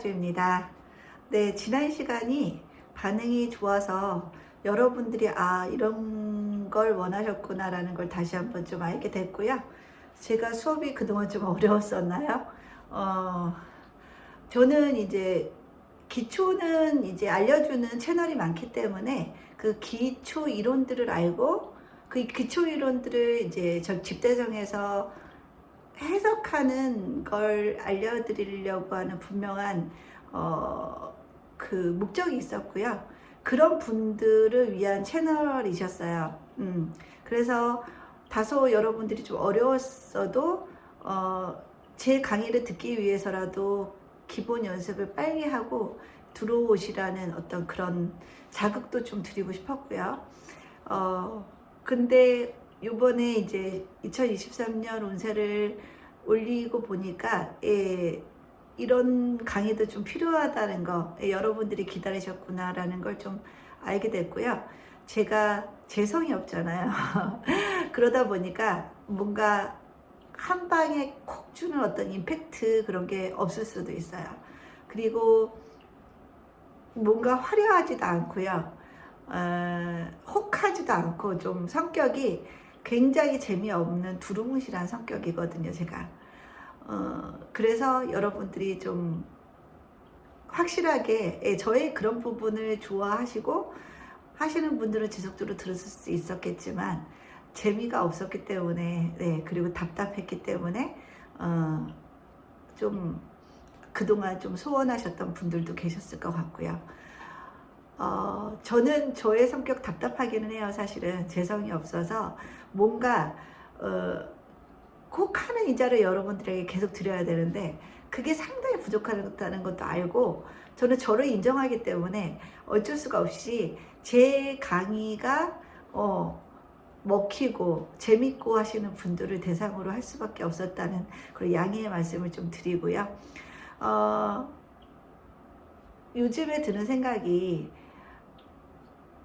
천하주입니다. 네, 지난 시간이 반응이 좋아서 여러분들이 이런 걸 원하셨구나라는 걸 다시 한번 좀 알게 됐고요. 제가 수업이 그동안 좀 어려웠었나요? 저는 이제 기초는 이제 알려주는 채널이 많기 때문에 그 기초 이론들을 알고 그 기초 이론들을 이제 저 집대성에서 해석하는 걸 알려드리려고 하는 분명한 그 목적이 있었고요. 그런 분들을 위한 채널이셨어요. 그래서 다소 여러분들이 좀 어려웠어도 제 강의를 듣기 위해서라도 기본 연습을 빨리 하고 들어오시라는 어떤 그런 자극도 좀 드리고 싶었고요. 근데 요번에 이제 2023년 운세를 올리고 보니까 이런 강의도 좀 필요하다는 거, 여러분들이 기다리셨구나라는 걸 좀 알게 됐고요. 제가 재성이 없잖아요. 그러다 보니까 뭔가 한 방에 콕 주는 어떤 임팩트 그런 게 없을 수도 있어요. 그리고 뭔가 화려하지도 않고요. 혹하지도 않고 좀 성격이 굉장히 재미없는 두루뭉실한 성격이거든요, 제가. 그래서 여러분들이 좀 확실하게 저의 그런 부분을 좋아하시고 하시는 분들은 지속적으로 들었을 수 있었겠지만 재미가 없었기 때문에, 그리고 답답했기 때문에 좀 그동안 좀 소원하셨던 분들도 계셨을 것 같고요. 저는 저의 성격 답답하기는 해요. 사실은 재성이 없어서 뭔가 꼭 하는 이자를 여러분들에게 계속 드려야 되는데 그게 상당히 부족하다는 것도 알고 저는 저를 인정하기 때문에 어쩔 수가 없이 제 강의가 먹히고 재밌고 하시는 분들을 대상으로 할 수밖에 없었다는 그런 양해의 말씀을 좀 드리고요. 요즘에 드는 생각이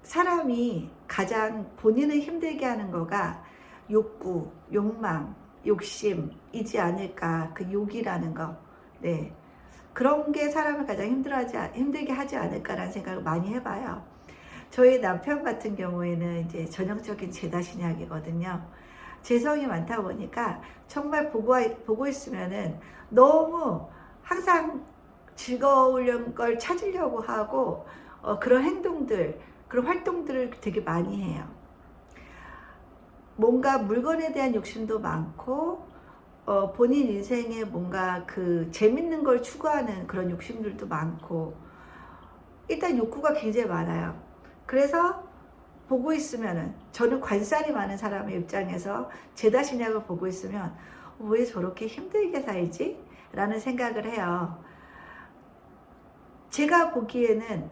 사람이 가장 본인을 힘들게 하는 거가 욕구, 욕망, 욕심이지 않을까. 그 욕이라는 거. 네. 그런 게 사람을 가장 힘들게 하지 않을까라는 생각을 많이 해봐요. 저희 남편 같은 경우에는 이제 전형적인 재다신약이거든요. 재성이 많다 보니까 정말 보고 있으면은 너무 항상 즐거운 걸 찾으려고 하고 그런 행동들, 그런 활동들을 되게 많이 해요. 뭔가 물건에 대한 욕심도 많고 본인 인생에 뭔가 그 재밌는 걸 추구하는 그런 욕심들도 많고 일단 욕구가 굉장히 많아요. 그래서 보고 있으면은 저는 관살이 많은 사람의 입장에서 제다신약을 보고 있으면 왜 저렇게 힘들게 살지? 라는 생각을 해요. 제가 보기에는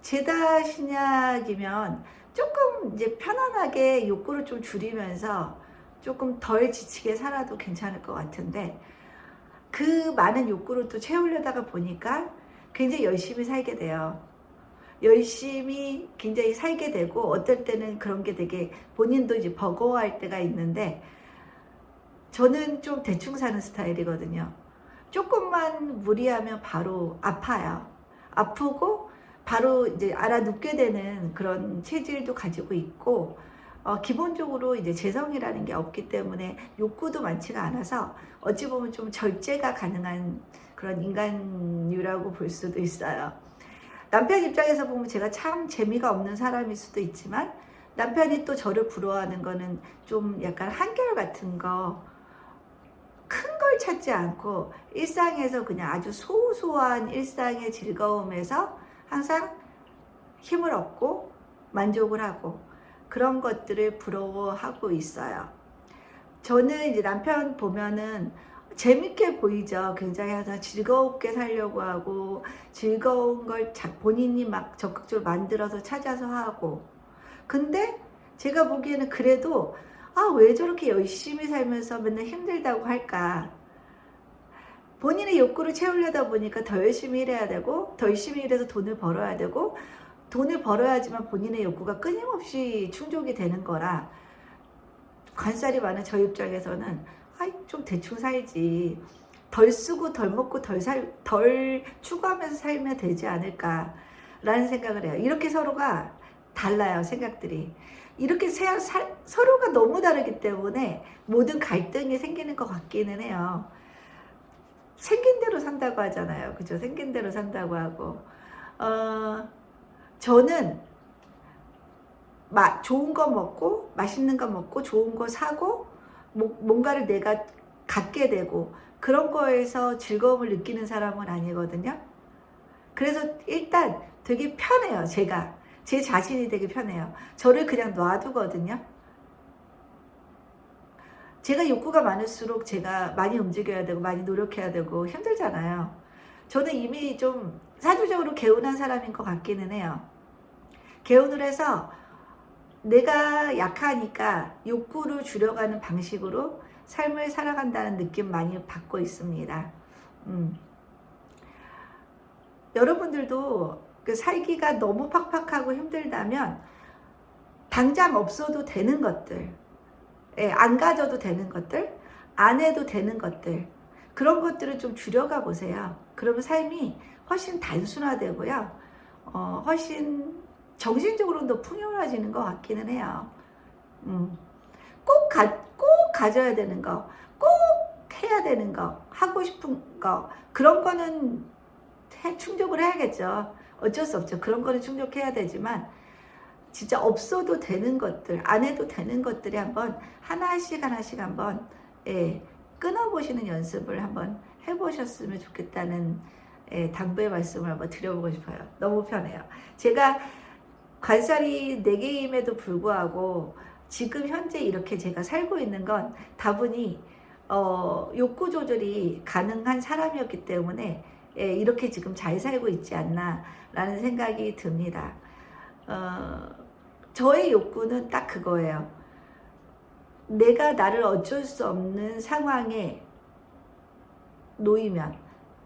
제다신약이면 조금 이제 편안하게 욕구를 좀 줄이면서 조금 덜 지치게 살아도 괜찮을 것 같은데 그 많은 욕구를 또 채우려다가 보니까 굉장히 열심히 살게 돼요. 열심히 굉장히 살게 되고 어떨 때는 그런 게 되게 본인도 이제 버거워할 때가 있는데 저는 좀 대충 사는 스타일이거든요. 조금만 무리하면 바로 아파요. 아프고 바로 이제 알아눕게 되는 그런 체질도 가지고 있고 기본적으로 이제 재성이라는 게 없기 때문에 욕구도 많지가 않아서 어찌 보면 좀 절제가 가능한 그런 인간류라고 볼 수도 있어요. 남편 입장에서 보면 제가 참 재미가 없는 사람일 수도 있지만 남편이 또 저를 부러워하는 거는 좀 약간 한결같은 거, 큰 걸 찾지 않고 일상에서 그냥 아주 소소한 일상의 즐거움에서 항상 힘을 얻고 만족을 하고 그런 것들을 부러워하고 있어요. 저는 이제 남편 보면은 재밌게 보이죠. 굉장히 항상 즐겁게 살려고 하고 즐거운 걸 본인이 막 적극적으로 만들어서 찾아서 하고 근데 제가 보기에는 그래도 왜 저렇게 열심히 살면서 맨날 힘들다고 할까. 본인의 욕구를 채우려다 보니까 더 열심히 일해야 되고 더 열심히 일해서 돈을 벌어야 되고 돈을 벌어야지만 본인의 욕구가 끊임없이 충족이 되는 거라 관살이 많은 저 입장에서는 좀 대충 살지 덜 쓰고 덜 먹고 덜 추구하면서 살면 되지 않을까라는 생각을 해요. 이렇게 서로가 달라요, 생각들이. 이렇게 서로가 너무 다르기 때문에 모든 갈등이 생기는 것 같기는 해요. 생긴 대로 산다고 하잖아요. 그죠? 생긴 대로 산다고 하고. 저는 좋은 거 먹고 맛있는 거 먹고 좋은 거 사고 뭔가를 내가 갖게 되고 그런 거에서 즐거움을 느끼는 사람은 아니거든요. 그래서 일단 되게 편해요. 제 자신이 되게 편해요. 저를 그냥 놔두거든요. 제가 욕구가 많을수록 제가 많이 움직여야 되고 많이 노력해야 되고 힘들잖아요. 저는 이미 좀 사주적으로 개운한 사람인 것 같기는 해요. 개운을 해서 내가 약하니까 욕구를 줄여가는 방식으로 삶을 살아간다는 느낌 많이 받고 있습니다. 여러분들도 그 살기가 너무 팍팍하고 힘들다면 당장 없어도 되는 것들, 안 가져도 되는 것들, 안 해도 되는 것들, 그런 것들을 좀 줄여가 보세요. 그러면 삶이 훨씬 단순화되고요. 훨씬 정신적으로는 더 풍요로워지는 것 같기는 해요. 꼭 가져야 되는 거, 꼭 해야 되는 거, 하고 싶은 거, 그런 거는 충족을 해야겠죠. 어쩔 수 없죠. 그런 거는 충족해야 되지만 진짜 없어도 되는 것들, 안 해도 되는 것들이 한번 하나씩 한번 끊어보시는 연습을 한번 해보셨으면 좋겠다는 당부의 말씀을 한번 드려보고 싶어요. 너무 편해요. 제가 관살이 4개임에도 불구하고 지금 현재 이렇게 제가 살고 있는 건 다분히 욕구 조절이 가능한 사람이었기 때문에 이렇게 지금 잘 살고 있지 않나 라는 생각이 듭니다. 저의 욕구는 딱 그거예요. 내가 나를 어쩔 수 없는 상황에 놓이면,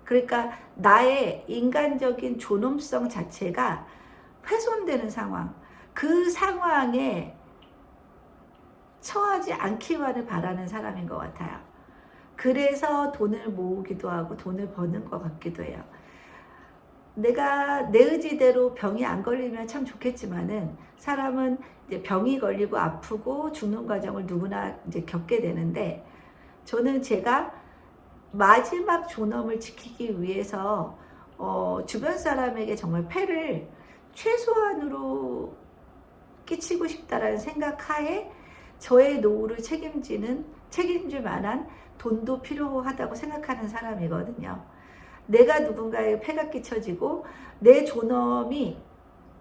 그러니까 나의 인간적인 존엄성 자체가 훼손되는 상황, 그 상황에 처하지 않기만을 바라는 사람인 것 같아요. 그래서 돈을 모으기도 하고 돈을 버는 것 같기도 해요. 내가 내 의지대로 병이 안 걸리면 참 좋겠지만은 사람은 이제 병이 걸리고 아프고 죽는 과정을 누구나 이제 겪게 되는데, 저는 제가 마지막 존엄을 지키기 위해서 주변 사람에게 정말 폐를 최소한으로 끼치고 싶다라는 생각하에 저의 노후를 책임질 만한 돈도 필요하다고 생각하는 사람이거든요. 내가 누군가의 폐가 끼쳐지고 내 존엄이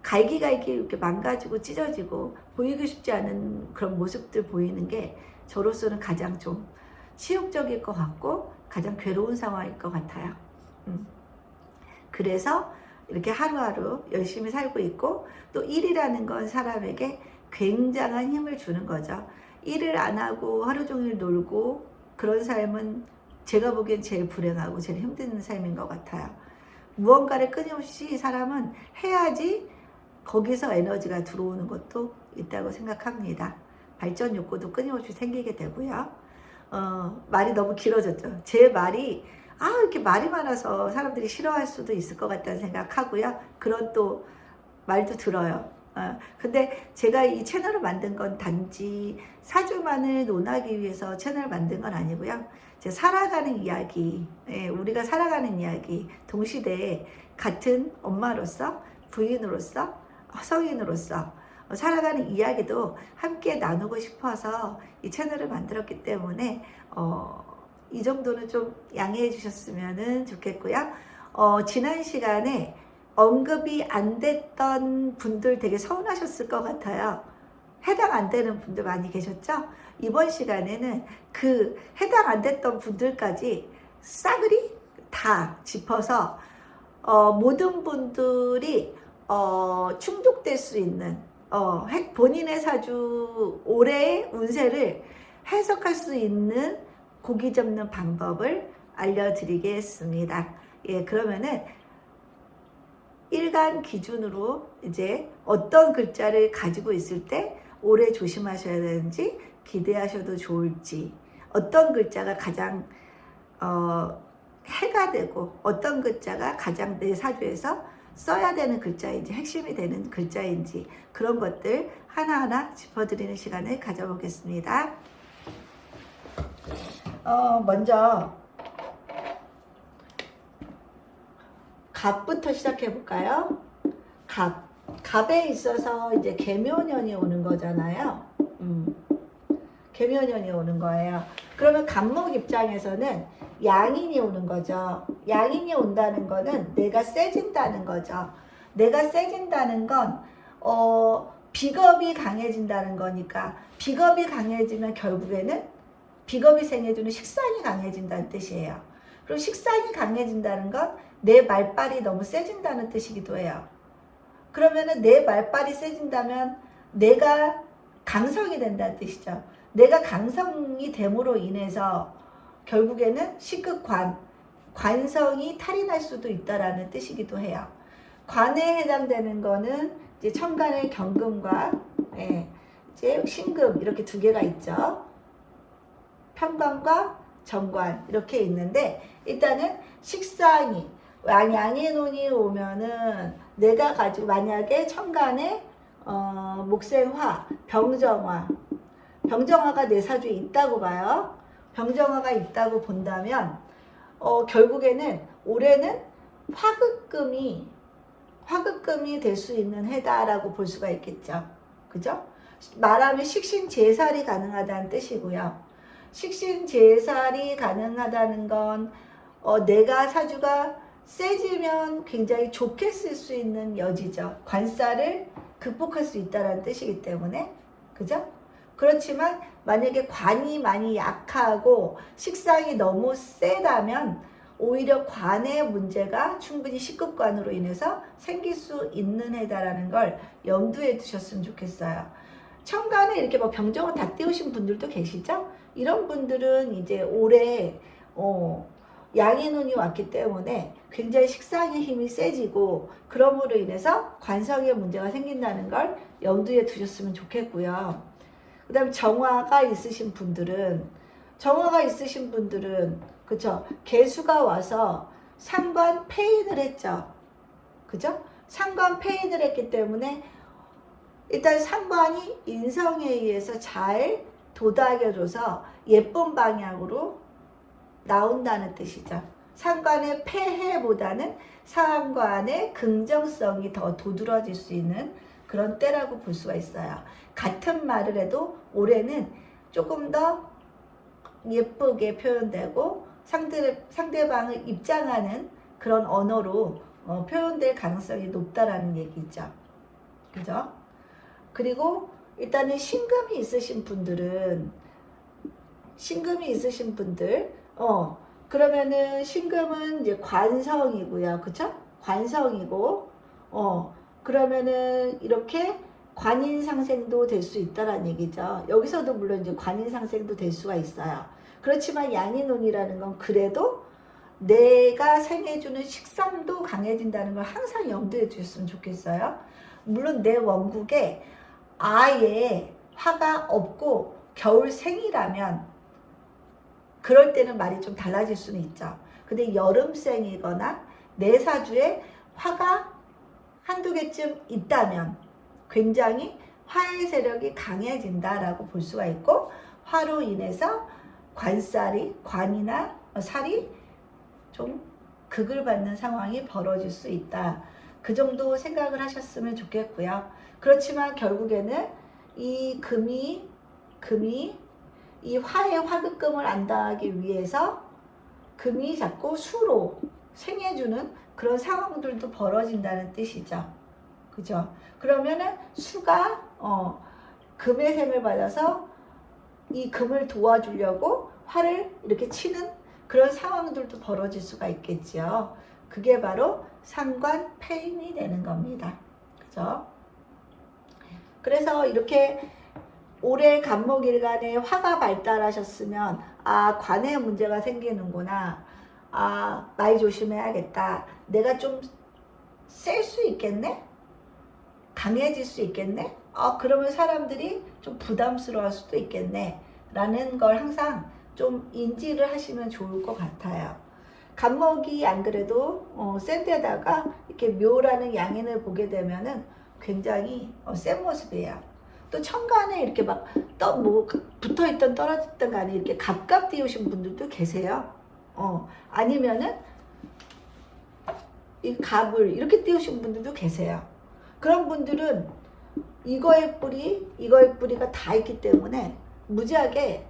갈기갈기 이렇게 망가지고 찢어지고 보이고 싶지 않은 그런 모습들 보이는 게 저로서는 가장 좀 치욕적일 것 같고 가장 괴로운 상황일 것 같아요. 그래서 이렇게 하루하루 열심히 살고 있고, 또 일이라는 건 사람에게 굉장한 힘을 주는 거죠. 일을 안 하고 하루 종일 놀고 그런 삶은 제가 보기엔 제일 불행하고 제일 힘든 삶인 것 같아요. 무언가를 끊임없이 사람은 해야지 거기서 에너지가 들어오는 것도 있다고 생각합니다. 발전 욕구도 끊임없이 생기게 되고요. 말이 너무 길어졌죠. 제 말이 이렇게 말이 많아서 사람들이 싫어할 수도 있을 것 같다는 생각하고요. 그런 또 말도 들어요. 근데 제가 이 채널을 만든 건 단지 사주만을 논하기 위해서 채널을 만든 건 아니고요. 제가 살아가는 이야기, 우리가 살아가는 이야기, 동시대에 같은 엄마로서, 부인으로서, 성인으로서 살아가는 이야기도 함께 나누고 싶어서 이 채널을 만들었기 때문에 이 정도는 좀 양해해 주셨으면 좋겠고요. 지난 시간에 언급이 안 됐던 분들 되게 서운하셨을 것 같아요. 해당 안 되는 분들 많이 계셨죠? 이번 시간에는 그 해당 안 됐던 분들까지 싸그리 다 짚어서 모든 분들이 충족될 수 있는 본인의 사주 올해의 운세를 해석할 수 있는 고기 접는 방법을 알려드리겠습니다. 그러면은 일간 기준으로 이제 어떤 글자를 가지고 있을 때 올해 조심하셔야 되는지, 기대하셔도 좋을지, 어떤 글자가 가장 해가 되고 어떤 글자가 가장 내 사주에서 써야 되는 글자인지 핵심이 되는 글자인지 그런 것들 하나하나 짚어드리는 시간을 가져보겠습니다. 먼저 갑부터 시작해 볼까요? 갑에 있어서 이제 개묘년이 오는 거잖아요. 개묘년이 오는 거예요. 그러면 갑목 입장에서는 양인이 오는 거죠. 양인이 온다는 거는 내가 세진다는 거죠. 내가 세진다는 건 비겁이 강해진다는 거니까, 비겁이 강해지면 결국에는 비겁이 생겨주는 식상이 강해진다는 뜻이에요. 그리고 식상이 강해진다는 건 내 말빨이 너무 세진다는 뜻이기도 해요. 그러면은 내 말빨이 세진다면 내가 강성이 된다는 뜻이죠. 내가 강성이 됨으로 인해서 결국에는 식극관, 관성이 탈이 날 수도 있다라는 뜻이기도 해요. 관에 해당되는 거는 이제 천간의 경금과 이제 신금 이렇게 두 개가 있죠. 편관과 정관 이렇게 있는데, 일단은 식상이 양의 논이 오면은 내가 가지고 만약에 천간에 목생화, 병정화가 내 사주에 있다고 봐요. 병정화가 있다고 본다면 결국에는 올해는 화극금이 될 수 있는 해다라고 볼 수가 있겠죠. 그죠? 말하면 식신재살이 가능하다는 뜻이고요. 식신재살이 가능하다는 건 내가 사주가 세지면 굉장히 좋게 쓸 수 있는 여지죠. 관살을 극복할 수 있다는 뜻이기 때문에. 그죠? 그렇지만 만약에 관이 많이 약하고 식상이 너무 세다면 오히려 관의 문제가 충분히 식극관으로 인해서 생길 수 있는 해다라는 걸 염두에 두셨으면 좋겠어요. 천간에 이렇게 뭐 병정을 다 띄우신 분들도 계시죠? 이런 분들은 이제 올해 양의 눈이 왔기 때문에 굉장히 식상의 힘이 세지고, 그럼으로 인해서 관성에 문제가 생긴다는 걸 염두에 두셨으면 좋겠고요. 그 다음에 정화가 있으신 분들은 그쵸? 개수가 와서 상관 폐인을 했죠. 그죠? 상관 폐인을 했기 때문에 일단 상관이 인성에 의해서 잘 도닥여줘서 예쁜 방향으로 나온다는 뜻이죠. 상관의 폐해보다는 상관의 긍정성이 더 도드라질 수 있는 그런 때라고 볼 수가 있어요. 같은 말을 해도 올해는 조금 더 예쁘게 표현되고 상대방을 입장하는 그런 언어로 표현될 가능성이 높다라는 얘기죠. 그죠? 그리고 일단은 신금이 있으신 분들 그러면은 신금은 이제 관성이고요. 그쵸? 관성이고 그러면은 이렇게 관인상생도 될 수 있다라는 얘기죠. 여기서도 물론 이제 관인상생도 될 수가 있어요. 그렇지만 양인운이라는 건 그래도 내가 생해주는 식상도 강해진다는 걸 항상 염두에 두셨으면 좋겠어요. 물론 내 원국에 아예 화가 없고 겨울생이라면 그럴 때는 말이 좀 달라질 수는 있죠. 근데 여름생이거나 내 사주에 화가 한두 개쯤 있다면 굉장히 화의 세력이 강해진다라고 볼 수가 있고, 화로 인해서 관이나 살이 좀 극을 받는 상황이 벌어질 수 있다. 그 정도 생각을 하셨으면 좋겠고요. 그렇지만 결국에는 이 금이 이 화의 화극금을 안 당하기 위해서 금이 자꾸 수로 생해주는 그런 상황들도 벌어진다는 뜻이죠. 그죠? 그러면은 수가 금의 셈을 받아서 이 금을 도와주려고 화를 이렇게 치는 그런 상황들도 벌어질 수가 있겠죠. 그게 바로 상관 폐인이 되는 겁니다. 그죠? 그래서 이렇게 올해 갑목일간에 화가 발달하셨으면 관에 문제가 생기는구나. 말 조심해야겠다. 내가 좀 셀 수 있겠네? 강해질 수 있겠네? 그러면 사람들이 좀 부담스러워할 수도 있겠네. 라는 걸 항상 좀 인지를 하시면 좋을 것 같아요. 간목이 안 그래도 센 데다가 이렇게 묘라는 양인을 보게 되면은 굉장히 센 모습이에요. 또 천간에 이렇게 막 뭐 붙어있던 떨어졌던 간에 이렇게 갑갑 띄우신 분들도 계세요. 아니면은 이 갑을 이렇게 띄우신 분들도 계세요. 그런 분들은 이거의 뿌리가 다 있기 때문에 무지하게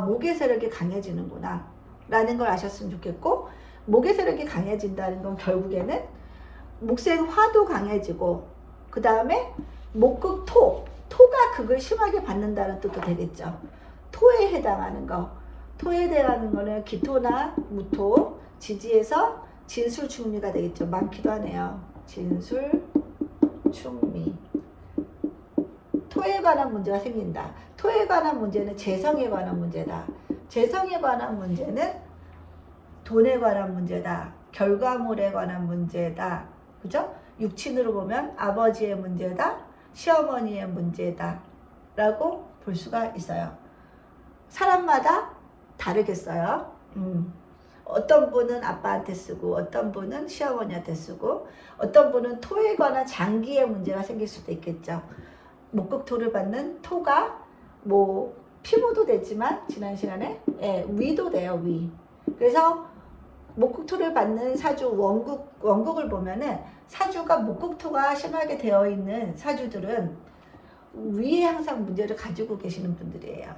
목의 세력이 강해지는구나 라는 걸 아셨으면 좋겠고, 목의 세력이 강해진다는 건 결국에는 목생 화도 강해지고, 그 다음에 목극 토가 극을 심하게 받는다는 뜻도 되겠죠. 토에 해당하는 거는 기토나 무토, 지지에서 진술 충미가 되겠죠. 많기도 하네요. 진술 충미. 토에 관한 문제가 생긴다. 토에 관한 문제는 재성에 관한 문제다. 재성에 관한 문제는 돈에 관한 문제다. 결과물에 관한 문제다. 그죠? 육친으로 보면 아버지의 문제다. 시어머니의 문제다. 라고 볼 수가 있어요. 사람마다 다르겠어요. 어떤 분은 아빠한테 쓰고, 어떤 분은 시어머니한테 쓰고, 어떤 분은 토에 관한 장기의 문제가 생길 수도 있겠죠. 목극토를 받는 토가 뭐 피부도 되지만 지난 시간에 위도 돼요. 위. 그래서 목극토를 받는 사주 원국을 보면은 사주가 목극토가 심하게 되어 있는 사주들은 위에 항상 문제를 가지고 계시는 분들이에요.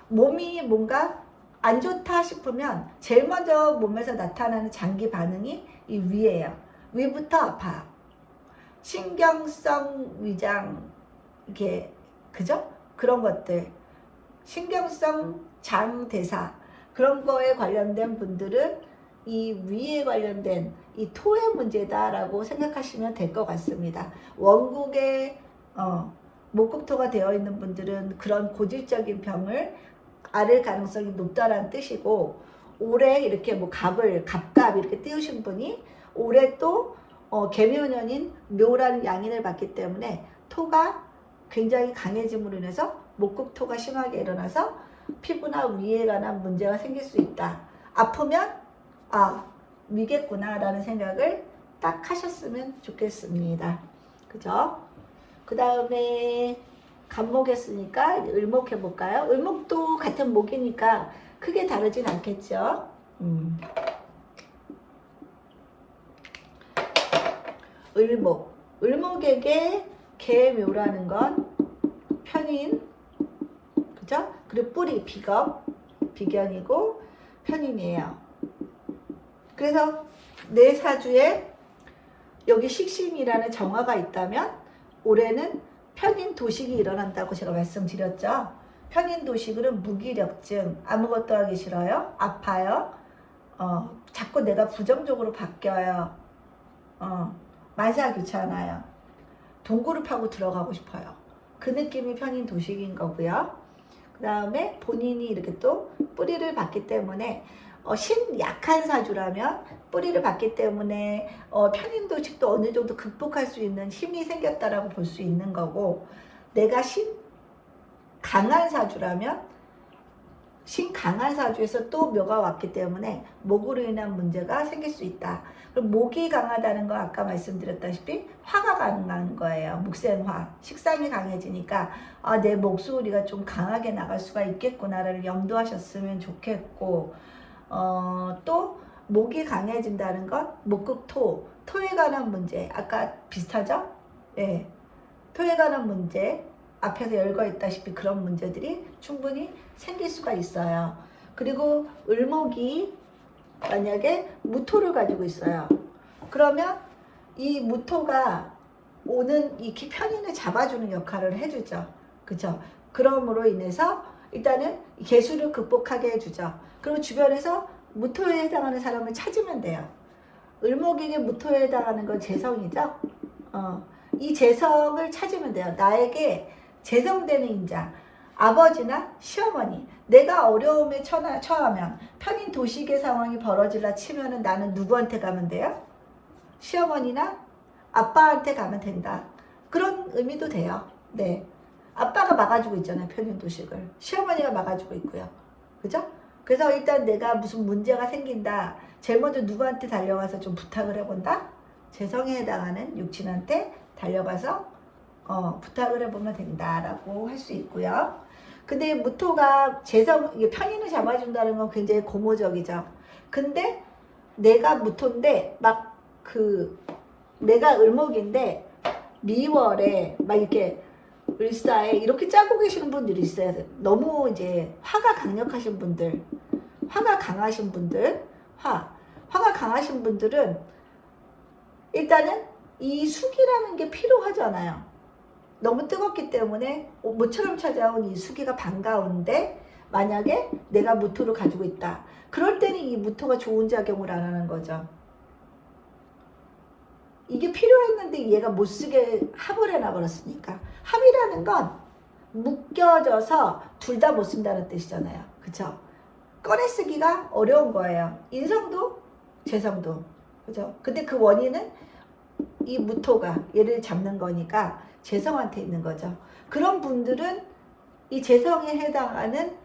몸이 뭔가 안 좋다 싶으면 제일 먼저 몸에서 나타나는 장기 반응이 이 위예요. 위부터 아파. 신경성 위장, 이게 그죠? 그런 것들, 신경성 장대사, 그런 거에 관련된 분들은 이 위에 관련된 이 토의 문제다라고 생각하시면 될 것 같습니다. 원국에 목극토가 되어 있는 분들은 그런 고질적인 병을 앓을 가능성이 높다라는 뜻이고, 올해 이렇게 뭐 갑갑 이렇게 띄우신 분이 올해 또 개묘년인 묘라는 양인을 받기 때문에 토가 굉장히 강해짐으로 인해서 목극토가 심하게 일어나서 피부나 위에 관한 문제가 생길 수 있다. 아프면 위겠구나 라는 생각을 딱 하셨으면 좋겠습니다. 그죠? 그 다음에 간목 했으니까 을목 해볼까요? 을목도 같은 목이니까 크게 다르진 않겠죠? 을목에게 개묘라는 건 편인, 그죠? 그리고 뿌리, 비견이고 편인이에요. 그래서 내 사주에 여기 식신이라는 정화가 있다면 올해는 편인 도식이 일어난다고 제가 말씀드렸죠. 편인 도식은 무기력증, 아무것도 하기 싫어요, 아파요, 자꾸 내가 부정적으로 바뀌어요, 만사 귀찮아요, 동굴을 파고 들어가고 싶어요. 그 느낌이 편인 도식인 거고요. 그 다음에 본인이 이렇게 또 뿌리를 받기 때문에 신 약한 사주라면 뿌리를 받기 때문에 편인 도식도 어느 정도 극복할 수 있는 힘이 생겼다라고 볼 수 있는 거고, 내가 신 강한 사주라면 신 강한 사주에서 또 묘가 왔기 때문에 목으로 인한 문제가 생길 수 있다. 그럼 목이 강하다는 건 아까 말씀드렸다시피 화가 가능한 거예요. 목생화, 식상이 강해지니까 내 목소리가 좀 강하게 나갈 수가 있겠구나를 염두하셨으면 좋겠고, 또 목이 강해진다는 건 목극토, 토에 관한 문제, 아까 비슷하죠? 네. 토에 관한 문제, 앞에서 열거 있다시피 그런 문제들이 충분히 생길 수가 있어요. 그리고 을목이 만약에 무토를 가지고 있어요. 그러면 이 무토가 오는 이 편인을 잡아주는 역할을 해주죠. 그죠? 그러므로 인해서 일단은 개수를 극복하게 해주죠. 그리고 주변에서 무토에 해당하는 사람을 찾으면 돼요. 을목에게 무토에 해당하는 건 재성이죠. 이 재성을 찾으면 돼요. 나에게 재성되는 인자, 아버지나 시어머니, 내가 어려움에 처하면 편인 도식의 상황이 벌어질라 치면은 나는 누구한테 가면 돼요? 시어머니나 아빠한테 가면 된다. 그런 의미도 돼요. 네. 아빠가 막아주고 있잖아요. 편인 도식을. 시어머니가 막아주고 있고요. 그죠? 그래서 일단 내가 무슨 문제가 생긴다. 제일 먼저 누구한테 달려가서 좀 부탁을 해본다? 재성에 해당하는 육친한테 달려가서 부탁을 해보면 된다라고 할 수 있고요. 근데 무토가 재성, 이게 편인을 잡아준다는 건 굉장히 고무적이죠. 근데 내가 무토인데 내가 을목인데 미월에 막 이렇게 을사에 이렇게 짜고 계시는 분들이 있어요. 너무 이제 화가 강력하신 분들, 화가 강하신 분들, 화가 강하신 분들은 일단은 이 수기라는 게 필요하잖아요. 너무 뜨겁기 때문에 모처럼 찾아온 이 수기가 반가운데 만약에 내가 무토를 가지고 있다. 그럴 때는 이 무토가 좋은 작용을 안 하는 거죠. 이게 필요했는데 얘가 못 쓰게 합을 해놔버렸으니까. 합이라는 건 묶여져서 둘 다 못 쓴다는 뜻이잖아요. 그쵸? 꺼내 쓰기가 어려운 거예요. 인성도 재성도. 그죠? 근데 그 원인은 이 무토가 얘를 잡는 거니까 재성한테 있는 거죠. 그런 분들은 이 재성에 해당하는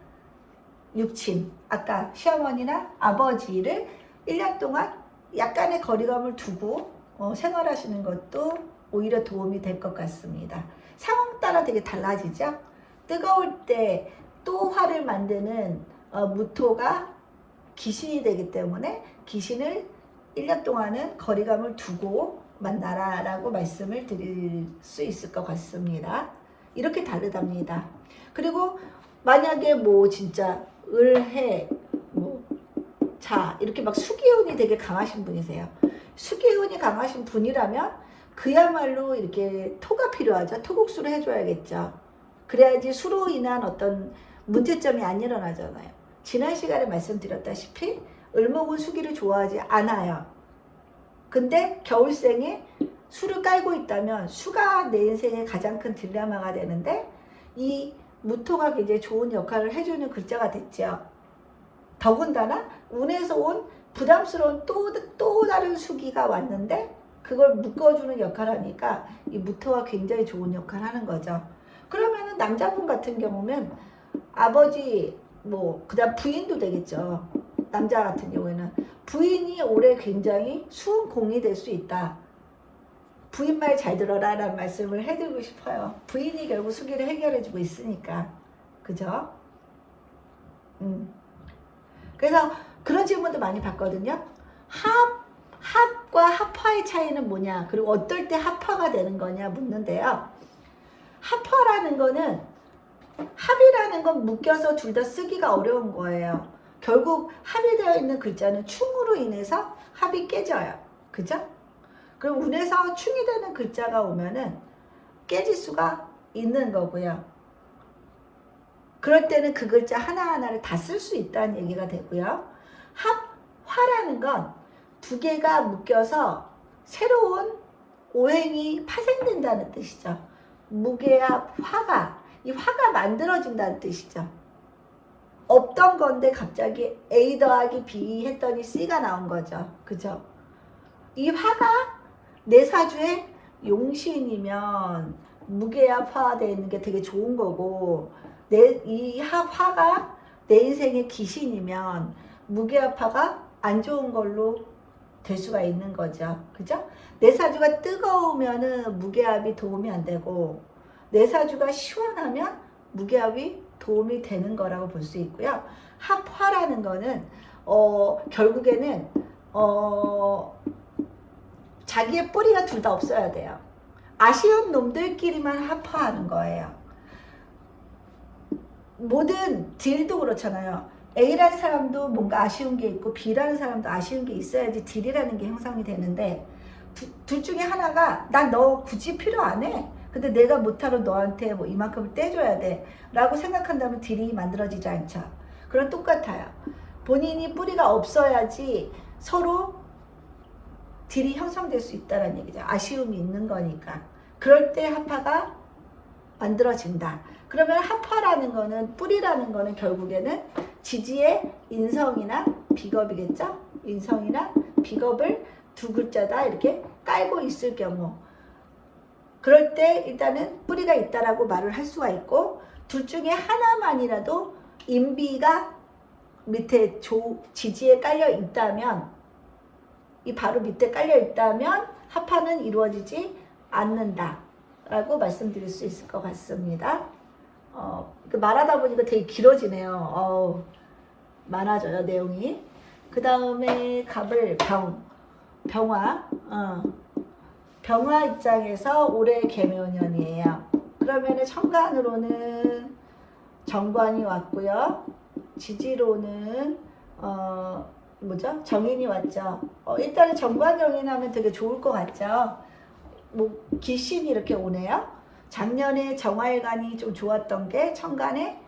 육친, 아까 시어머니나 아버지를 1년 동안 약간의 거리감을 두고 생활하시는 것도 오히려 도움이 될 것 같습니다. 상황 따라 되게 달라지죠. 뜨거울 때 또 화를 만드는 무토가 귀신이 되기 때문에 귀신을 1년 동안은 거리감을 두고 만나라라고 말씀을 드릴 수 있을 것 같습니다. 이렇게 다르답니다. 그리고 만약에 뭐 진짜 을해 자 이렇게 막 수기운이 되게 강하신 분이세요. 수기운이 강하신 분이라면 그야말로 이렇게 토가 필요하죠. 토국수를 해줘야겠죠. 그래야지 수로 인한 어떤 문제점이 안 일어나잖아요. 지난 시간에 말씀드렸다시피 을목은 수기를 좋아하지 않아요. 근데 겨울생에 수를 깔고 있다면 수가 내 인생의 가장 큰 딜레마가 되는데 이 무토가 굉장히 좋은 역할을 해주는 글자가 됐죠. 더군다나 운에서 온 부담스러운 또 다른 수기가 왔는데 그걸 묶어주는 역할을 하니까 이 무토가 굉장히 좋은 역할을 하는 거죠. 그러면은 남자분 같은 경우면 아버지 그다음 부인도 되겠죠. 남자 같은 경우에는 부인이 올해 굉장히 수은 공이 될 수 있다. 부인 말 잘 들어라 라는 말씀을 해드리고 싶어요. 부인이 결국 수기를 해결해주고 있으니까. 그죠? 그래서 그런 질문도 많이 받거든요. 합과 합화의 차이는 뭐냐? 그리고 어떨 때 합화가 되는 거냐 묻는데요. 합화라는 거는 합이라는 건 묶여서 둘 다 쓰기가 어려운 거예요. 결국 합이 되어 있는 글자는 충으로 인해서 합이 깨져요. 그죠? 그럼 운에서 충이 되는 글자가 오면은 깨질 수가 있는 거고요. 그럴 때는 그 글자 하나하나를 다 쓸 수 있다는 얘기가 되고요. 화라는 건 두 개가 묶여서 새로운 오행이 파생된다는 뜻이죠. 무게합 이 화가 만들어진다는 뜻이죠. 없던 건데 갑자기 A 더하기 B 했더니 C가 나온 거죠. 그죠? 이 화가 내 사주에 용신이면 무게합화되어 있는 게 되게 좋은 거고 이 화가 내 인생의 귀신이면 무게합화가 안 좋은 걸로 될 수가 있는 거죠. 그죠? 내 사주가 뜨거우면은 무게합이 도움이 안 되고 내 사주가 시원하면 무게합이 도움이 되는 거라고 볼 수 있고요. 합화라는 거는 결국에는 자기의 뿌리가 둘 다 없어야 돼요. 아쉬운 놈들끼리만 합화하는 거예요. 모든 딜도 그렇잖아요. A라는 사람도 뭔가 아쉬운 게 있고 B라는 사람도 아쉬운 게 있어야지 딜이라는 게 형성이 되는데 둘 중에 하나가 난 너 굳이 필요 안 해. 근데 내가 못하러 너한테 이만큼을 떼줘야 돼 라고 생각한다면 딜이 만들어지지 않죠. 그럼 똑같아요. 본인이 뿌리가 없어야지 서로 딜이 형성될 수 있다는 얘기죠. 아쉬움이 있는 거니까. 그럴 때 합화가 만들어진다. 그러면 합화라는 거는 뿌리라는 거는 결국에는 지지의 인성이나 비겁이겠죠. 인성이나 비겁을 두 글자 다 이렇게 깔고 있을 경우 그럴 때 일단은 뿌리가 있다라고 말을 할 수가 있고 둘 중에 하나만이라도 인비가 밑에 지지에 깔려 있다면, 이 바로 밑에 깔려 있다면 합판은 이루어지지 않는다 라고 말씀드릴 수 있을 것 같습니다. 말하다 보니까 되게 길어지네요. 많아져요, 내용이. 그 다음에 갑을 병화. 병화 입장에서 올해 개묘년이에요. 그러면은 천간으로는 정관이 왔고요. 지지로는 정인이 왔죠. 일단은 정관 정인하면 되게 좋을 것 같죠. 뭐 기신이 이렇게 오네요. 작년에 정화일간이 좀 좋았던 게 천간에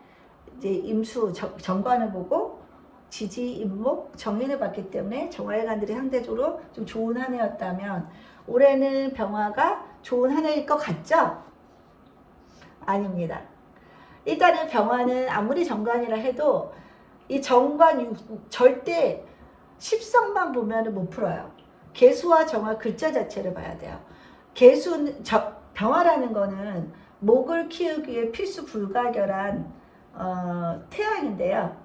이제 임수 정관을 보고 지지, 임목, 정인을 봤기 때문에 정화일간들이 상대적으로 좀 좋은 한 해였다면 올해는 병화가 좋은 한 해일 것 같죠? 아닙니다. 일단은 병화는 아무리 정관이라 해도 이 정관 절대 십성만 보면 못 풀어요. 개수와 정화 글자 자체를 봐야 돼요. 병화라는 거는 목을 키우기 위해 필수 불가결한 태양인데요.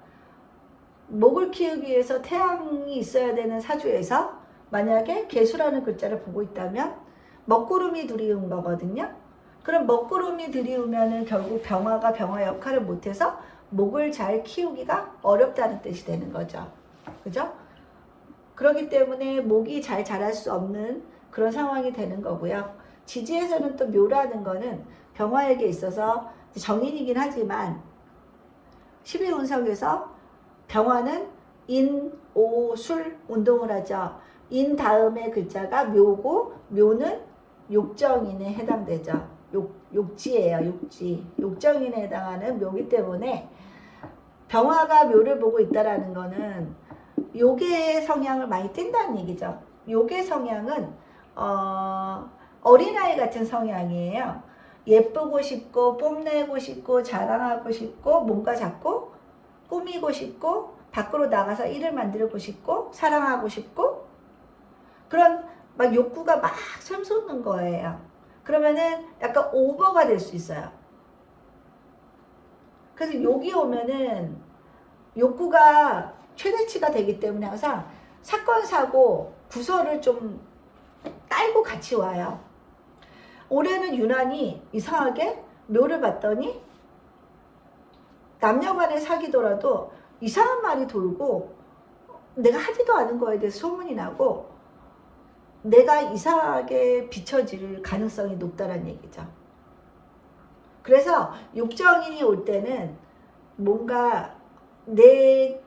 목을 키우기 위해서 태양이 있어야 되는 사주에서 만약에 개수라는 글자를 보고 있다면 먹구름이 들이운 거거든요. 그럼 먹구름이 들이우면은 결국 병화가 병화 역할을 못해서 목을 잘 키우기가 어렵다는 뜻이 되는 거죠. 그죠? 그렇기 때문에 목이 잘 자랄 수 없는 그런 상황이 되는 거고요. 지지에서는 또 묘라는 거는 병화에게 있어서 정인이긴 하지만 12운석에서 병화는 인, 오, 술 운동을 하죠. 인 다음에 글자가 묘고 묘는 욕정인에 해당되죠. 욕지예요. 욕지. 욕정인에 해당하는 묘기 때문에 병화가 묘를 보고 있다라는 거는 욕의 성향을 많이 띈다는 얘기죠. 욕의 성향은 어린아이 같은 성향이에요. 예쁘고 싶고 뽐내고 싶고 자랑하고 싶고 뭔가 자꾸 꾸미고 싶고 밖으로 나가서 일을 만들고 싶고 사랑하고 싶고 그런 막 욕구가 막 샘솟는 거예요. 그러면은 약간 오버가 될 수 있어요. 그래서 욕이 오면은 욕구가 최대치가 되기 때문에 항상 사건 사고 구설을 좀 딸고 같이 와요. 올해는 유난히 이상하게 묘를 봤더니 남녀간에 사귀더라도 이상한 말이 돌고 내가 하지도 않은 거에 대해서 소문이 나고 내가 이상하게 비춰질 가능성이 높다는 얘기죠. 그래서 욕정인이 올 때는 뭔가 내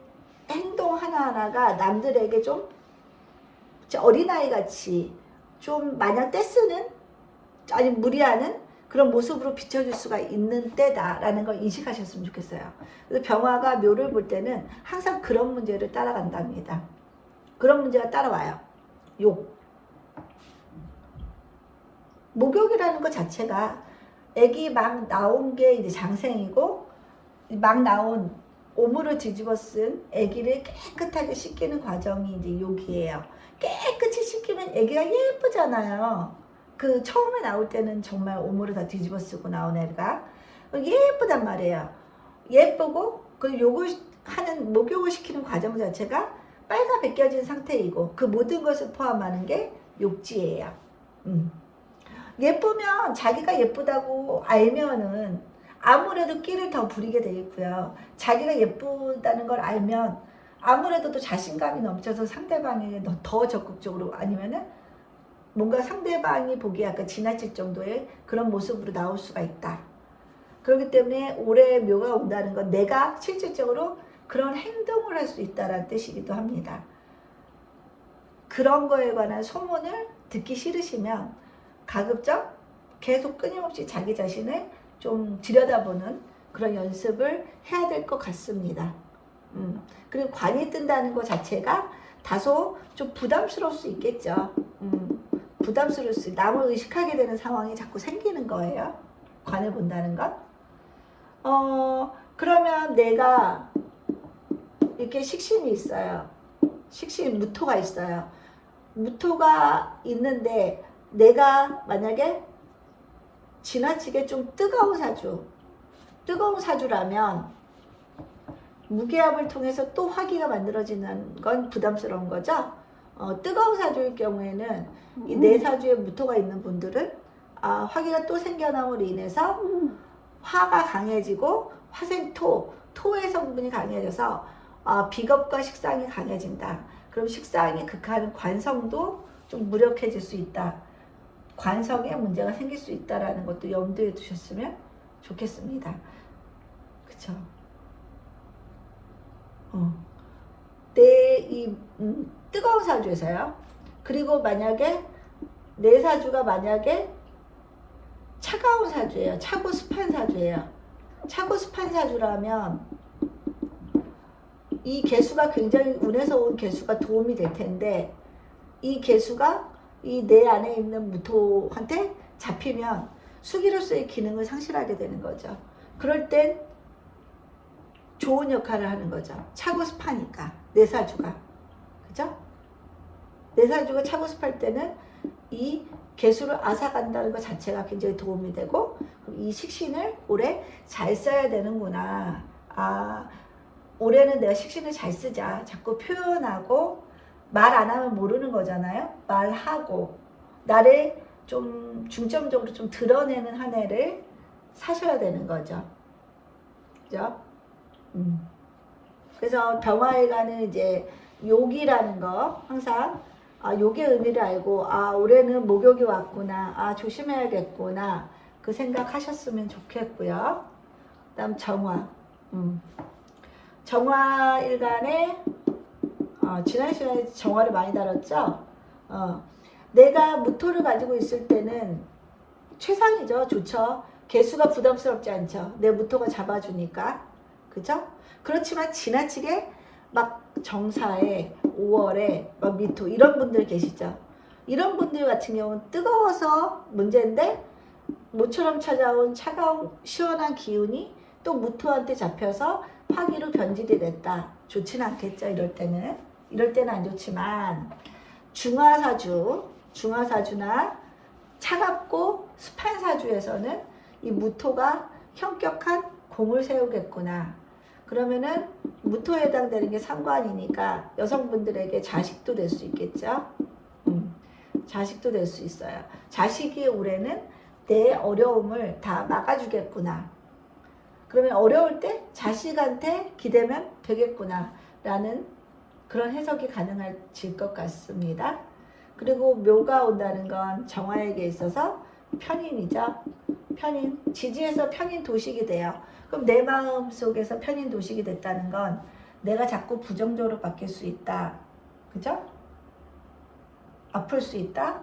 행동 하나하나가 남들에게 좀 어린아이 같이 좀 마냥 떼쓰는 아니 무리하는 그런 모습으로 비춰질 수가 있는 때다라는 걸 인식하셨으면 좋겠어요. 그래서 병화가 묘를 볼 때는 항상 그런 문제를 따라간답니다. 그런 문제가 따라와요. 욕. 목욕이라는 것 자체가 애기 막 나온 게 이제 장생이고 막 나온 오물을 뒤집어 쓴 애기를 깨끗하게 씻기는 과정이 이제 욕이에요. 깨끗이 씻기면 애기가 예쁘잖아요. 그 처음에 나올 때는 정말 오물을 다 뒤집어 쓰고 나온 애가 예쁘단 말이에요. 예쁘고 그 욕을 하는 목욕을 시키는 과정 자체가 빨가 벗겨진 상태이고 그 모든 것을 포함하는 게 욕지예요. 예쁘면 자기가 예쁘다고 알면은 아무래도 끼를 더 부리게 되겠고요. 자기가 예쁘다는 걸 알면 아무래도 또 자신감이 넘쳐서 상대방에게 더 적극적으로 아니면은 뭔가 상대방이 보기에 약간 지나칠 정도의 그런 모습으로 나올 수가 있다. 그렇기 때문에 올해 묘가 온다는 건 내가 실질적으로 그런 행동을 할 수 있다는 뜻이기도 합니다. 그런 거에 관한 소문을 듣기 싫으시면 가급적 계속 끊임없이 자기 자신을 좀 들여다보는 그런 연습을 해야 될 것 같습니다. 그리고 관이 뜬다는 것 자체가 다소 좀 부담스러울 수 있겠죠. 부담스러울 수, 남을 의식하게 되는 상황이 자꾸 생기는 거예요. 관을 본다는 건. 그러면 내가 이렇게 식신이 있어요. 식신, 무토가 있어요. 무토가 있는데 내가 만약에 지나치게 좀 뜨거운 사주라면 무기압을 통해서 또 화기가 만들어지는 건 부담스러운 거죠. 뜨거운 사주일 경우에는 이 내사주에 무토가 있는 분들은 화기가 또 생겨남으로 인해서 화가 강해지고 토의 성분이 강해져서 비겁과 식상이 강해진다. 그럼 식상이 극하는 관성도 좀 무력해질 수 있다. 관성에 문제가 생길 수 있다라는 것도 염두에 두셨으면 좋겠습니다. 그쵸? 이 뜨거운 사주에서요. 그리고 만약에 내 사주가 만약에 차가운 사주예요. 차고 습한 사주예요. 차고 습한 사주라면 이 개수가 굉장히 운에서 온 개수가 도움이 될 텐데 이 개수가 이 내 안에 있는 무토한테 잡히면 수기로서의 기능을 상실하게 되는 거죠. 그럴 땐 좋은 역할을 하는 거죠. 차고 습하니까 내 사주가. 그죠? 내 사주가 차고 습할 때는 이 개수를 앗아간다는 것 자체가 굉장히 도움이 되고 이 식신을 올해 잘 써야 되는구나. 올해는 내가 식신을 잘 쓰자. 자꾸 표현하고 말 안 하면 모르는 거잖아요. 말하고 나를 좀 중점적으로 좀 드러내는 한 해를 사셔야 되는 거죠. 그죠? 그래서 병화에 가는 이제 욕이라는 거 항상 욕의 의미를 알고 올해는 목욕이 왔구나. 조심해야겠구나. 그 생각하셨으면 좋겠고요. 그다음 정화. 정화 일간에 지난 시간에 정화를 많이 다뤘죠. 내가 무토를 가지고 있을 때는 최상이죠. 좋죠. 개수가 부담스럽지 않죠. 내 무토가 잡아주니까. 그죠? 그렇지만 지나치게 막 정사에 5월에 막 미토 이런 분들 계시죠. 이런 분들 같은 경우는 뜨거워서 문제인데 모처럼 찾아온 차가운 시원한 기운이 또 무토한테 잡혀서 화기로 변질이 됐다. 좋지는 않겠죠. 이럴 때는 안 좋지만 중화사주나 차갑고 습한 사주에서는 이 무토가 현격한 공을 세우겠구나. 그러면은 무토에 해당되는 게 상관이니까 여성분들에게 자식도 될 수 있겠죠. 자식도 될 수 있어요. 자식이 올해는 내 어려움을 다 막아주겠구나. 그러면 어려울 때 자식한테 기대면 되겠구나 라는 그런 해석이 가능해질 것 같습니다. 그리고 묘가 온다는 건 정화에게 있어서 편인이죠. 편인, 지지에서 편인 도식이 돼요. 그럼 내 마음 속에서 편인 도식이 됐다는 건 내가 자꾸 부정적으로 바뀔 수 있다. 그죠? 아플 수 있다.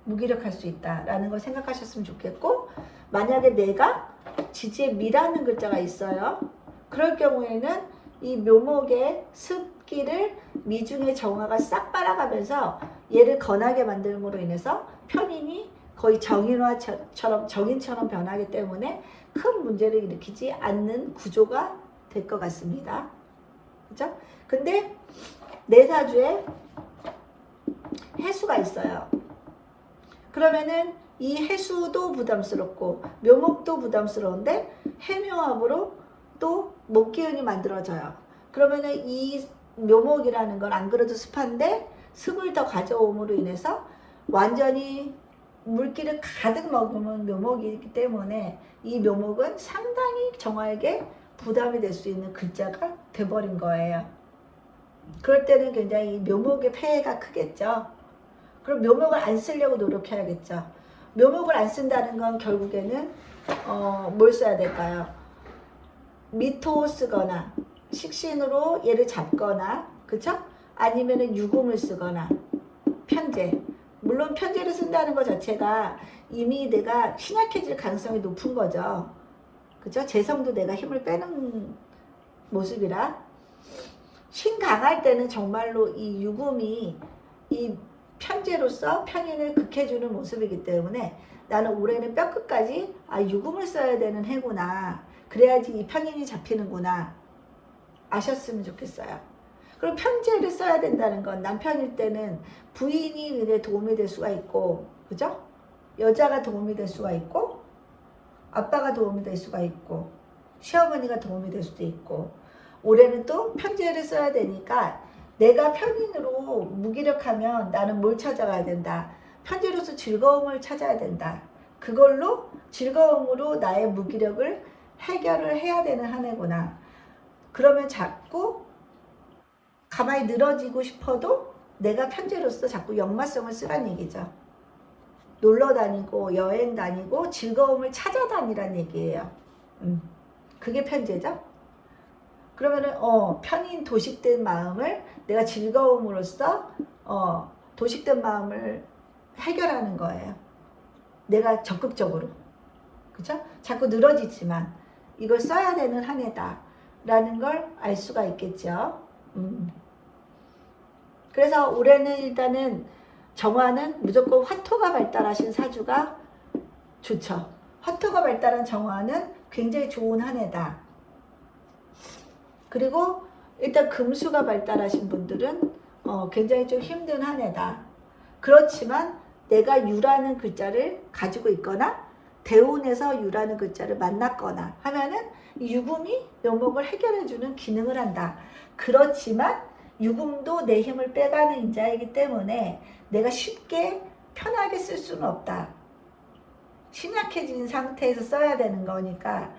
무기력할 수 있다. 라는 걸 생각하셨으면 좋겠고, 만약에 내가 지지에 미라는 글자가 있어요. 그럴 경우에는 이 묘목의 습기를 미중의 정화가 싹 빨아가면서 얘를 건하게 만들므로 인해서 편인이 거의 정인처럼 변하기 때문에 큰 문제를 일으키지 않는 구조가 될 것 같습니다. 그죠? 근데 내 사주에 해수가 있어요. 그러면은 이 해수도 부담스럽고 묘목도 부담스러운데 해묘합으로 또 목기운이 만들어져요. 그러면은 이 묘목이라는 건 안 그래도 습한데 습을 더 가져옴으로 인해서 완전히 물기를 가득 머금은 묘목이기 때문에 이 묘목은 상당히 정화에게 부담이 될 수 있는 글자가 돼버린 거예요. 그럴 때는 굉장히 묘목의 폐해가 크겠죠. 그럼 묘목을 안 쓰려고 노력해야겠죠. 묘목을 안 쓴다는 건 결국에는 뭘 써야 될까요? 미토 쓰거나 식신으로 얘를 잡거나, 그쵸? 아니면은 유금을 쓰거나 편재. 물론 편재를 쓴다는 것 자체가 이미 내가 신약해질 가능성이 높은 거죠. 그죠? 재성도 내가 힘을 빼는 모습이라. 신 강할 때는 정말로 이 유금이 이 편재로서 편인을 극해주는 모습이기 때문에 나는 올해는 뼈끝까지 유금을 써야 되는 해구나. 그래야지 이 편인이 잡히는구나. 아셨으면 좋겠어요. 그럼 편재를 써야 된다는 건 남편일 때는 부인이 도움이 될 수가 있고, 그죠? 여자가 도움이 될 수가 있고, 아빠가 도움이 될 수가 있고, 시어머니가 도움이 될 수도 있고, 올해는 또 편제를 써야 되니까 내가 편인으로 무기력하면 나는 뭘 찾아가야 된다. 편제로서 즐거움을 찾아야 된다. 그걸로 즐거움으로 나의 무기력을 해결을 해야 되는 한 해구나. 그러면 자꾸 가만히 늘어지고 싶어도 내가 편제로서 자꾸 역마성을 쓰란 얘기죠. 놀러 다니고 여행 다니고 즐거움을 찾아다니란 얘기예요. 그게 편제죠. 그러면은 편인 도식된 마음을 내가 즐거움으로써 도식된 마음을 해결하는 거예요. 내가 적극적으로. 그죠? 자꾸 늘어지지만 이걸 써야 되는 한 해다 라는 걸 알 수가 있겠죠. 그래서 올해는 일단은 정화는 무조건 화토가 발달하신 사주가 좋죠. 화토가 발달한 정화는 굉장히 좋은 한 해다. 그리고 일단 금수가 발달하신 분들은 굉장히 좀 힘든 한 해다. 그렇지만 내가 유라는 글자를 가지고 있거나 대운에서 유라는 글자를 만났거나 하면은 유금이 묘목을 해결해주는 기능을 한다. 그렇지만 유금도 내 힘을 빼가는 인자이기 때문에 내가 쉽게 편하게 쓸 수는 없다. 신약해진 상태에서 써야 되는 거니까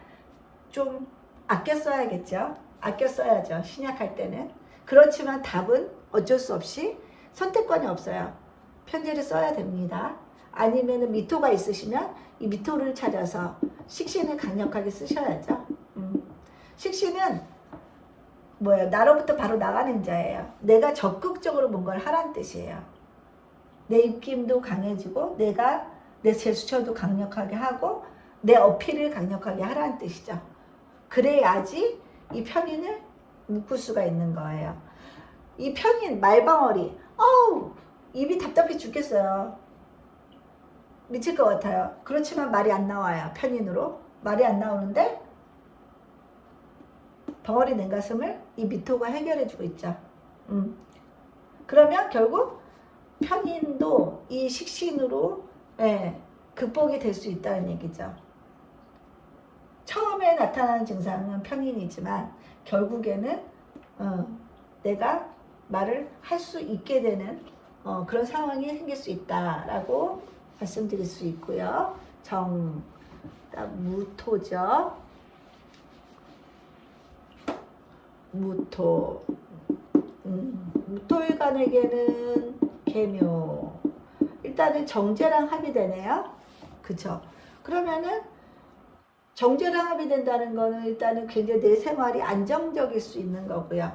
좀 아껴 써야겠죠. 아껴 써야죠. 신약할 때는. 그렇지만 답은 어쩔 수 없이 선택권이 없어요. 편제를 써야 됩니다. 아니면 미토가 있으시면 이 미토를 찾아서 식신을 강력하게 쓰셔야죠. 식신은 뭐예요? 나로부터 바로 나가는 자예요. 내가 적극적으로 뭔가를 하라는 뜻이에요. 내 입김도 강해지고 내가 내 제스처도 강력하게 하고 내 어필을 강력하게 하라는 뜻이죠. 그래야지 이 편인을 묶을 수가 있는 거예요. 이 편인 말방어리 입이 답답해 죽겠어요. 미칠 것 같아요. 그렇지만 말이 안 나와요. 편인으로 말이 안 나오는데 벙어리 냉가슴을 이 미토가 해결해 주고 있죠. 그러면 결국 편인도 이 식신으로 극복이 될 수 있다는 얘기죠. 처음에 나타나는 증상은 편인이지만 결국에는 내가 말을 할 수 있게 되는 그런 상황이 생길 수 있다라고 말씀드릴 수 있고요. 무토죠. 무토. 무토일간에게는 계묘. 일단은 정제랑 합이 되네요. 그쵸? 그러면은 정제랑 합이 된다는 거는 일단은 굉장히 내 생활이 안정적일 수 있는 거고요.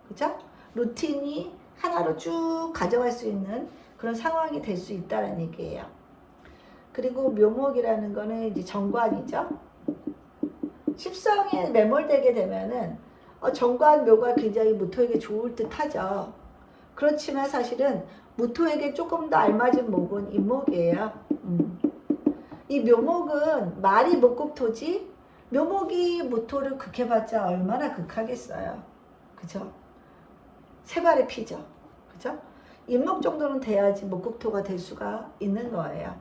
그쵸? 루틴이 하나로 쭉 가져갈 수 있는 그런 상황이 될 수 있다는 얘기예요. 그리고 묘목이라는 거는 이제 정관이죠. 십성에 매몰되게 되면은 정관, 묘가 굉장히 무토에게 좋을 듯 하죠. 그렇지만 사실은 무토에게 조금 더 알맞은 목은 임목이에요. 이 묘목은 말이 목국토지 묘목이 무토를 극해봤자 얼마나 극하겠어요. 그죠? 세 발의 피죠. 그죠? 임목 정도는 돼야지 목국토가 될 수가 있는 거예요.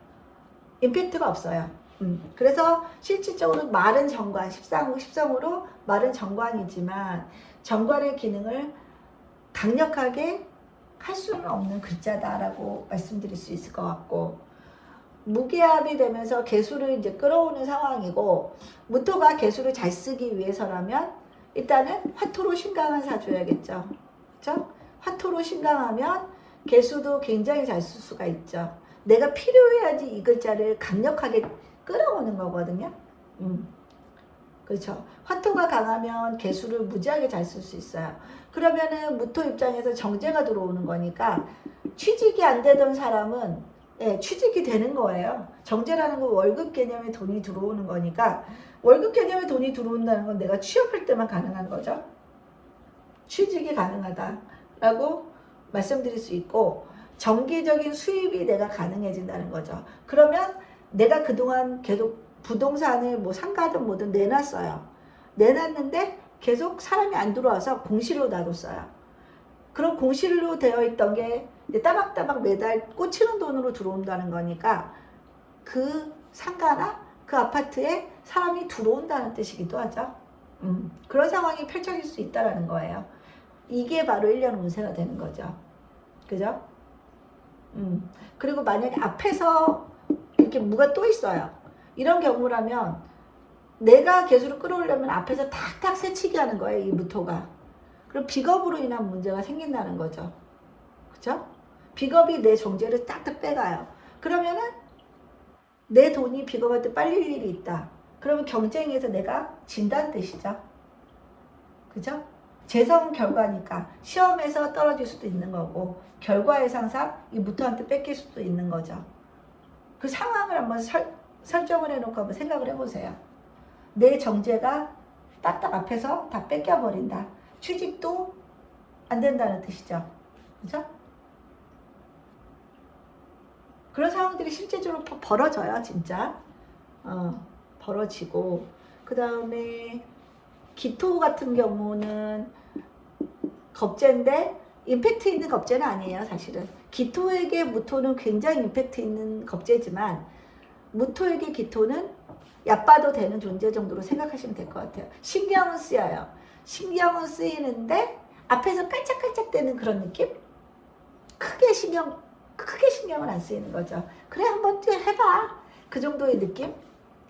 임팩트가 없어요. 그래서 실질적으로 말은 정관, 십상으로 말은 정관이지만 정관의 기능을 강력하게 할 수는 없는 글자다라고 말씀드릴 수 있을 것 같고, 무게합이 되면서 개수를 이제 끌어오는 상황이고, 무토가 개수를 잘 쓰기 위해서라면 일단은 화토로 신강한 사줘야겠죠. 그렇죠? 화토로 신강하면 개수도 굉장히 잘 쓸 수가 있죠. 내가 필요해야지 이 글자를 강력하게 끌어오는 거거든요. 그렇죠. 화토가 강하면 개수를 무지하게 잘 쓸 수 있어요. 그러면은 무토 입장에서 정제가 들어오는 거니까 취직이 안 되던 사람은 취직이 되는 거예요. 정제라는 건 월급 개념의 돈이 들어오는 거니까 월급 개념의 돈이 들어온다는 건 내가 취업할 때만 가능한 거죠. 취직이 가능하다라고 말씀드릴 수 있고, 정기적인 수입이 내가 가능해진다는 거죠. 그러면 내가 그동안 계속 부동산을 뭐 상가든 뭐든 내놨어요. 내놨는데 계속 사람이 안 들어와서 공실로 놔뒀어요. 그럼 공실로 되어 있던 게 따박따박 매달 꽂히는 돈으로 들어온다는 거니까 그 상가나 그 아파트에 사람이 들어온다는 뜻이기도 하죠. 그런 상황이 펼쳐질 수 있다는 거예요. 이게 바로 1년 운세가 되는 거죠. 그죠? 그리고 만약에 앞에서 이렇게 뭐가 또 있어요. 이런 경우라면 내가 개수를 끌어오려면 앞에서 탁탁 새치기 하는 거예요. 이 무토가. 그럼 비겁으로 인한 문제가 생긴다는 거죠. 그죠? 비겁이 내 정제를 딱딱 빼가요. 그러면은 내 돈이 비겁한테 빨릴 일이 있다. 그러면 경쟁에서 내가 진다는 뜻이죠. 그죠? 재성 결과니까 시험에서 떨어질 수도 있는 거고 결과 예상상 이 무토한테 뺏길 수도 있는 거죠. 그 상황을 한번 설정을 해놓고 한번 생각을 해보세요. 내 정제가 딱딱 앞에서 다 뺏겨버린다. 취직도 안 된다는 뜻이죠. 그죠? 그런 상황들이 실제적으로 벌어져요, 진짜. 벌어지고. 그 다음에 기토 같은 경우는 겁재인데 임팩트 있는 겁재는 아니에요, 사실은. 기토에게 무토는 굉장히 임팩트 있는 겁재지만 무토에게 기토는 얕봐도 되는 존재 정도로 생각하시면 될 것 같아요. 신경은 쓰여요. 신경은 쓰이는데 앞에서 깔짝깔짝대는 그런 느낌? 크게 신경은 안 쓰이는 거죠. 그래, 한번 해봐. 그 정도의 느낌?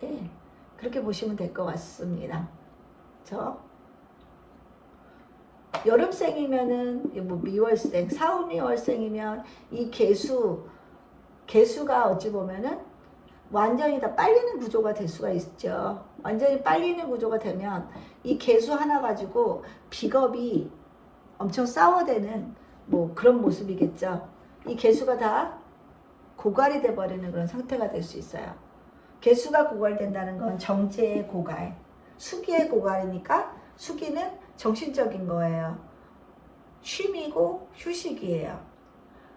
네, 그렇게 보시면 될 것 같습니다. 여름생이면은 뭐 미월생, 사오미월생이면 이 개수가 어찌 보면은 완전히 다 빨리는 구조가 될 수가 있죠. 완전히 빨리는 구조가 되면 이 개수 하나 가지고 비겁이 엄청 싸워대는 뭐 그런 모습이겠죠. 이 개수가 다 고갈이 돼버리는 그런 상태가 될 수 있어요. 개수가 고갈된다는 건 정제의 고갈, 수기의 고갈이니까 수기는 정신적인 거예요. 쉼이고 휴식이에요.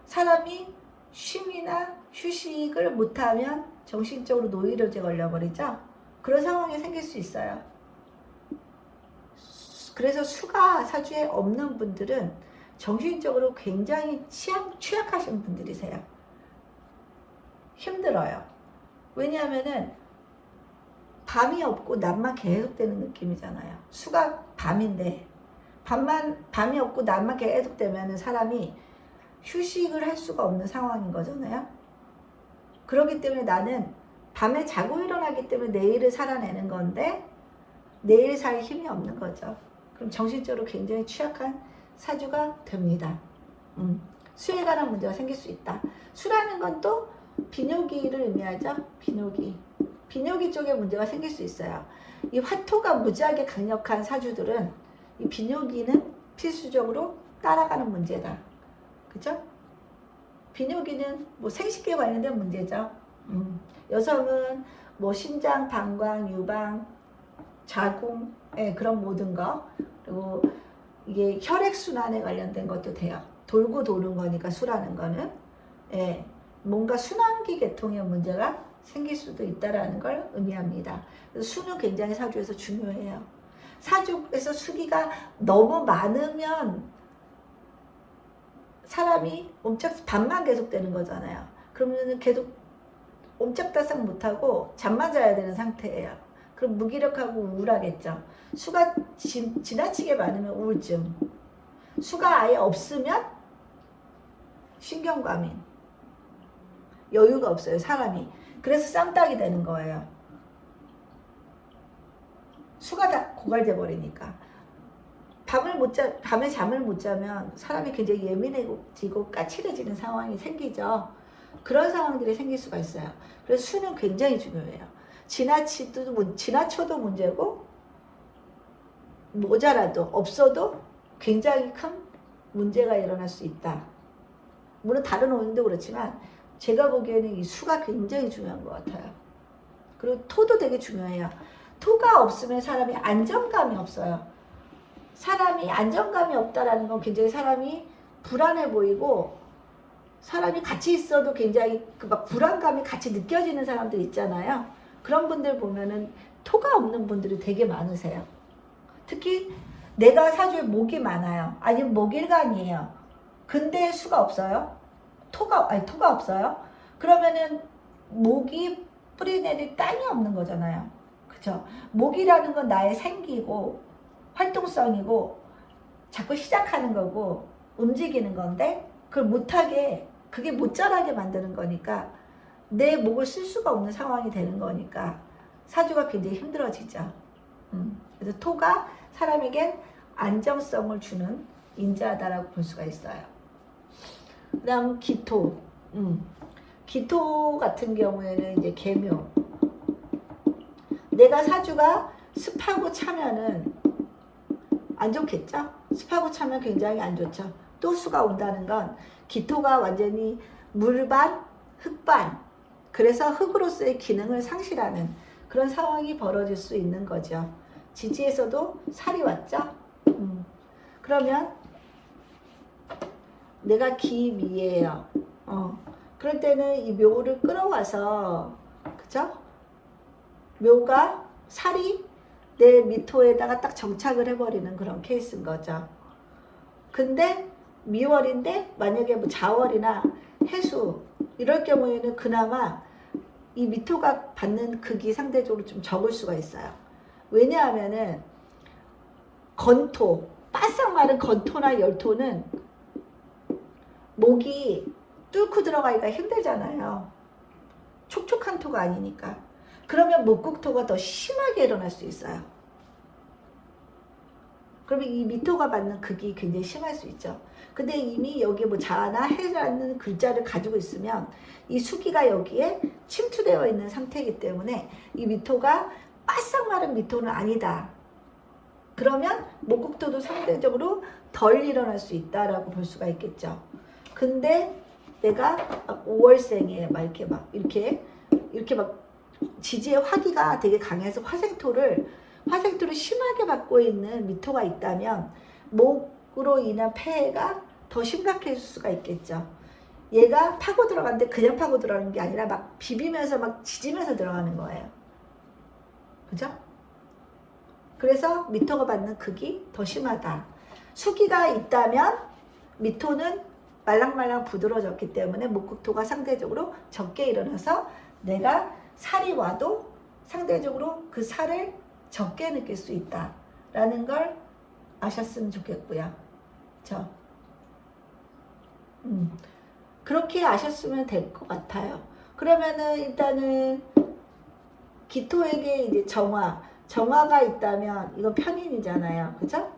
사람이 쉼이나 휴식을 못하면 정신적으로 노이로제 걸려버리죠. 그런 상황이 생길 수 있어요. 그래서 수가 사주에 없는 분들은 정신적으로 굉장히 취약하신 분들이세요. 힘들어요. 왜냐하면은 밤이 없고 낮만 계속되는 느낌이잖아요. 수가 밤인데 밤이 없고 낮만 계속되면 사람이 휴식을 할 수가 없는 상황인 거잖아요. 그렇기 때문에 나는 밤에 자고 일어나기 때문에 내일을 살아내는 건데 내일 살 힘이 없는 거죠. 그럼 정신적으로 굉장히 취약한 사주가 됩니다. 수에 관한 문제가 생길 수 있다. 수라는 건 또 비뇨기를 의미하죠. 비뇨기 쪽에 문제가 생길 수 있어요. 이 화토가 무지하게 강력한 사주들은 이 비뇨기는 필수적으로 따라가는 문제다. 그죠? 비뇨기는 뭐 생식기에 관련된 문제죠. 여성은 뭐 신장, 방광, 유방, 자궁, 그런 모든 거. 그리고 이게 혈액순환에 관련된 것도 돼요. 돌고 도는 거니까 수라는 거는. 뭔가 순환기 계통의 문제가 생길 수도 있다는 걸 의미합니다. 수는 굉장히 사주에서 중요해요. 사주에서 수기가 너무 많으면 사람이 밤만 계속되는 거잖아요. 그러면 계속 옴짝달싹 못하고 잠만 자야 되는 상태예요. 그럼 무기력하고 우울하겠죠. 수가 지나치게 많으면 우울증, 수가 아예 없으면 신경과민, 여유가 없어요, 사람이. 그래서 쌈딱이 되는 거예요. 수가 다 고갈돼 버리니까. 밤에 잠을 못 자면 사람이 굉장히 예민해지고 까칠해지는 상황이 생기죠. 그런 상황들이 생길 수가 있어요. 그래서 수는 굉장히 중요해요. 지나쳐도 문제고 모자라도 없어도 굉장히 큰 문제가 일어날 수 있다. 물론 다른 오행도 그렇지만 제가 보기에는 이 수가 굉장히 중요한 것 같아요. 그리고 토도 되게 중요해요. 토가 없으면 사람이 안정감이 없어요. 사람이 안정감이 없다라는 건 굉장히 사람이 불안해 보이고 사람이 같이 있어도 굉장히 막 불안감이 같이 느껴지는 사람들 있잖아요. 그런 분들 보면은 토가 없는 분들이 되게 많으세요. 특히 내가 사주에 목이 많아요. 아니면 목일간이에요. 근데 수가 없어요. 토가 없어요. 그러면은 목이 뿌리내릴 땅이 없는 거잖아요. 그쵸? 목이라는 건 나의 생기고 활동성이고 자꾸 시작하는 거고 움직이는 건데 그걸 못하게 그게 못 자라게 만드는 거니까 내 목을 쓸 수가 없는 상황이 되는 거니까 사주가 굉장히 힘들어지죠. 그래서 토가 사람에겐 안정성을 주는 인자다라고 볼 수가 있어요. 그 다음 기토. 기토 같은 경우에는 이제 계묘. 내가 사주가 습하고 차면은 안 좋겠죠? 습하고 차면 굉장히 안 좋죠. 또 수가 온다는 건 기토가 완전히 물반, 흙반. 그래서 흙으로서의 기능을 상실하는 그런 상황이 벌어질 수 있는 거죠. 지지에서도 살이 왔죠? 그러면 내가 기미예요. 그럴 때는 이 묘를 끌어와서 그죠? 묘가 살이 내 미토에다가 딱 정착을 해버리는 그런 케이스인 거죠. 근데 미월인데 만약에 뭐 자월이나 해수 이럴 경우에는 그나마 이 미토가 받는 극이 상대적으로 좀 적을 수가 있어요. 왜냐하면은 건토, 바싹 마른 건토나 열토는 목이 뚫고 들어가기가 힘들잖아요. 촉촉한 토가 아니니까. 그러면 목극토가 더 심하게 일어날 수 있어요. 그러면 이 미토가 받는 극이 굉장히 심할 수 있죠. 근데 이미 여기에 뭐 자나 해라는 글자를 가지고 있으면 이 수기가 여기에 침투되어 있는 상태이기 때문에 이 미토가 바싹 마른 미토는 아니다. 그러면 목극토도 상대적으로 덜 일어날 수 있다라고 볼 수가 있겠죠. 근데 내가 5월생에 막 이렇게 막 지지의 화기가 되게 강해서 화생토를 심하게 받고 있는 미토가 있다면 목으로 인한 폐해가 더 심각해질 수가 있겠죠. 얘가 파고 들어가는데 그냥 파고 들어가는 게 아니라 막 비비면서 막 지지면서 들어가는 거예요. 그죠? 그래서 미토가 받는 극이 더 심하다. 수기가 있다면 미토는 말랑말랑 부드러워졌기 때문에 목극토가 상대적으로 적게 일어나서 내가 살이 와도 상대적으로 그 살을 적게 느낄 수 있다라는 걸 아셨으면 좋겠고요. 그렇죠? 그렇게 아셨으면 될 것 같아요. 그러면은 일단은 기토에게 이제 정화가 있다면 이건 편인이잖아요. 그죠?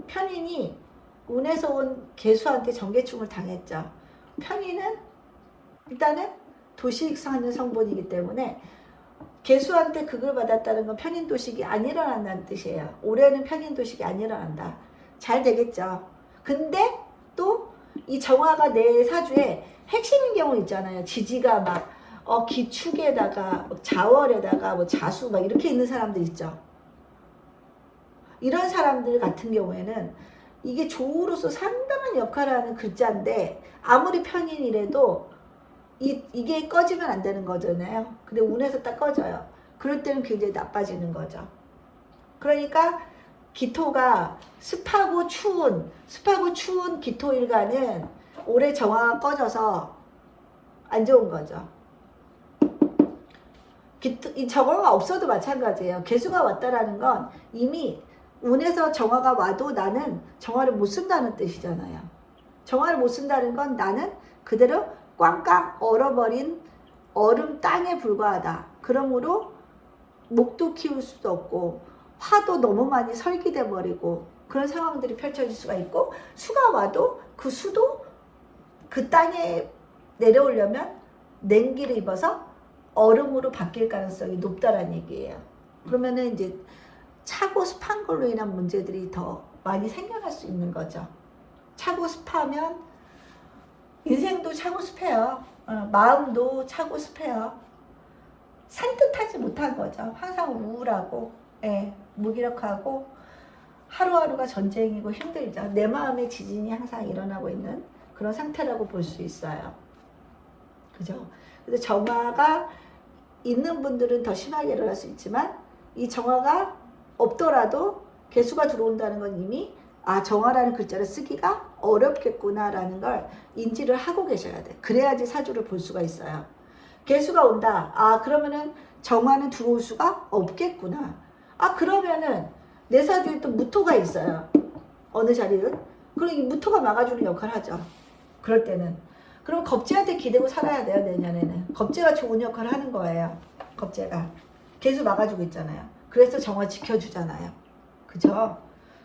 편인이 운에서 온 개수한테 정계충을 당했죠. 편인은 일단은 도식 사는 성분이기 때문에 개수한테 극을 받았다는 건 편인도식이 안 일어난다는 뜻이에요. 올해는 편인도식이 안 일어난다. 잘 되겠죠. 근데 또 이 정화가 내 사주에 핵심인 경우 있잖아요. 지지가 막 기축에다가 자월에다가 뭐 자수 막 이렇게 있는 사람들 있죠. 이런 사람들 같은 경우에는 이게 조우로서 상당한 역할을 하는 글자인데 아무리 편인이라도 이게 꺼지면 안 되는 거잖아요. 근데 운에서 딱 꺼져요. 그럴 때는 굉장히 나빠지는 거죠. 그러니까 기토가 습하고 추운 기토일간은 올해 정화가 꺼져서 안 좋은 거죠. 이 정화가 없어도 마찬가지예요. 개수가 왔다라는 건 이미 운에서 정화가 와도 나는 정화를 못 쓴다는 뜻이잖아요. 정화를 못 쓴다는 건 나는 그대로 꽝꽝 얼어버린 얼음 땅에 불과하다. 그러므로 목도 키울 수도 없고 화도 너무 많이 설기돼 버리고 그런 상황들이 펼쳐질 수가 있고 수가 와도 그 수도 그 땅에 내려오려면 냉기를 입어서 얼음으로 바뀔 가능성이 높다라는 얘기예요. 그러면은 이제 차고 습한 걸로 인한 문제들이 더 많이 생겨날 수 있는 거죠. 차고 습하면 인생도 차고 습해요. 마음도 차고 습해요. 산뜻하지 못한 거죠. 항상 우울하고 무기력하고 하루하루가 전쟁이고 힘들죠. 내 마음의 지진이 항상 일어나고 있는 그런 상태라고 볼 수 있어요. 그죠? 그래서 정화가 있는 분들은 더 심하게 일어날 수 있지만 이 정화가 없더라도 개수가 들어온다는 건 이미 정화라는 글자를 쓰기가 어렵겠구나라는 걸 인지를 하고 계셔야 돼. 그래야지 사주를 볼 수가 있어요. 개수가 온다. 그러면은 정화는 들어올 수가 없겠구나. 아, 그러면은 내 사주에 또 무토가 있어요. 어느 자리든. 그럼 이 무토가 막아주는 역할을 하죠. 그럴 때는. 그럼 겁재한테 기대고 살아야 돼요, 내년에는. 겁재가 좋은 역할을 하는 거예요. 겁재가. 계속 막아주고 있잖아요. 그래서 정화 지켜주잖아요. 그죠?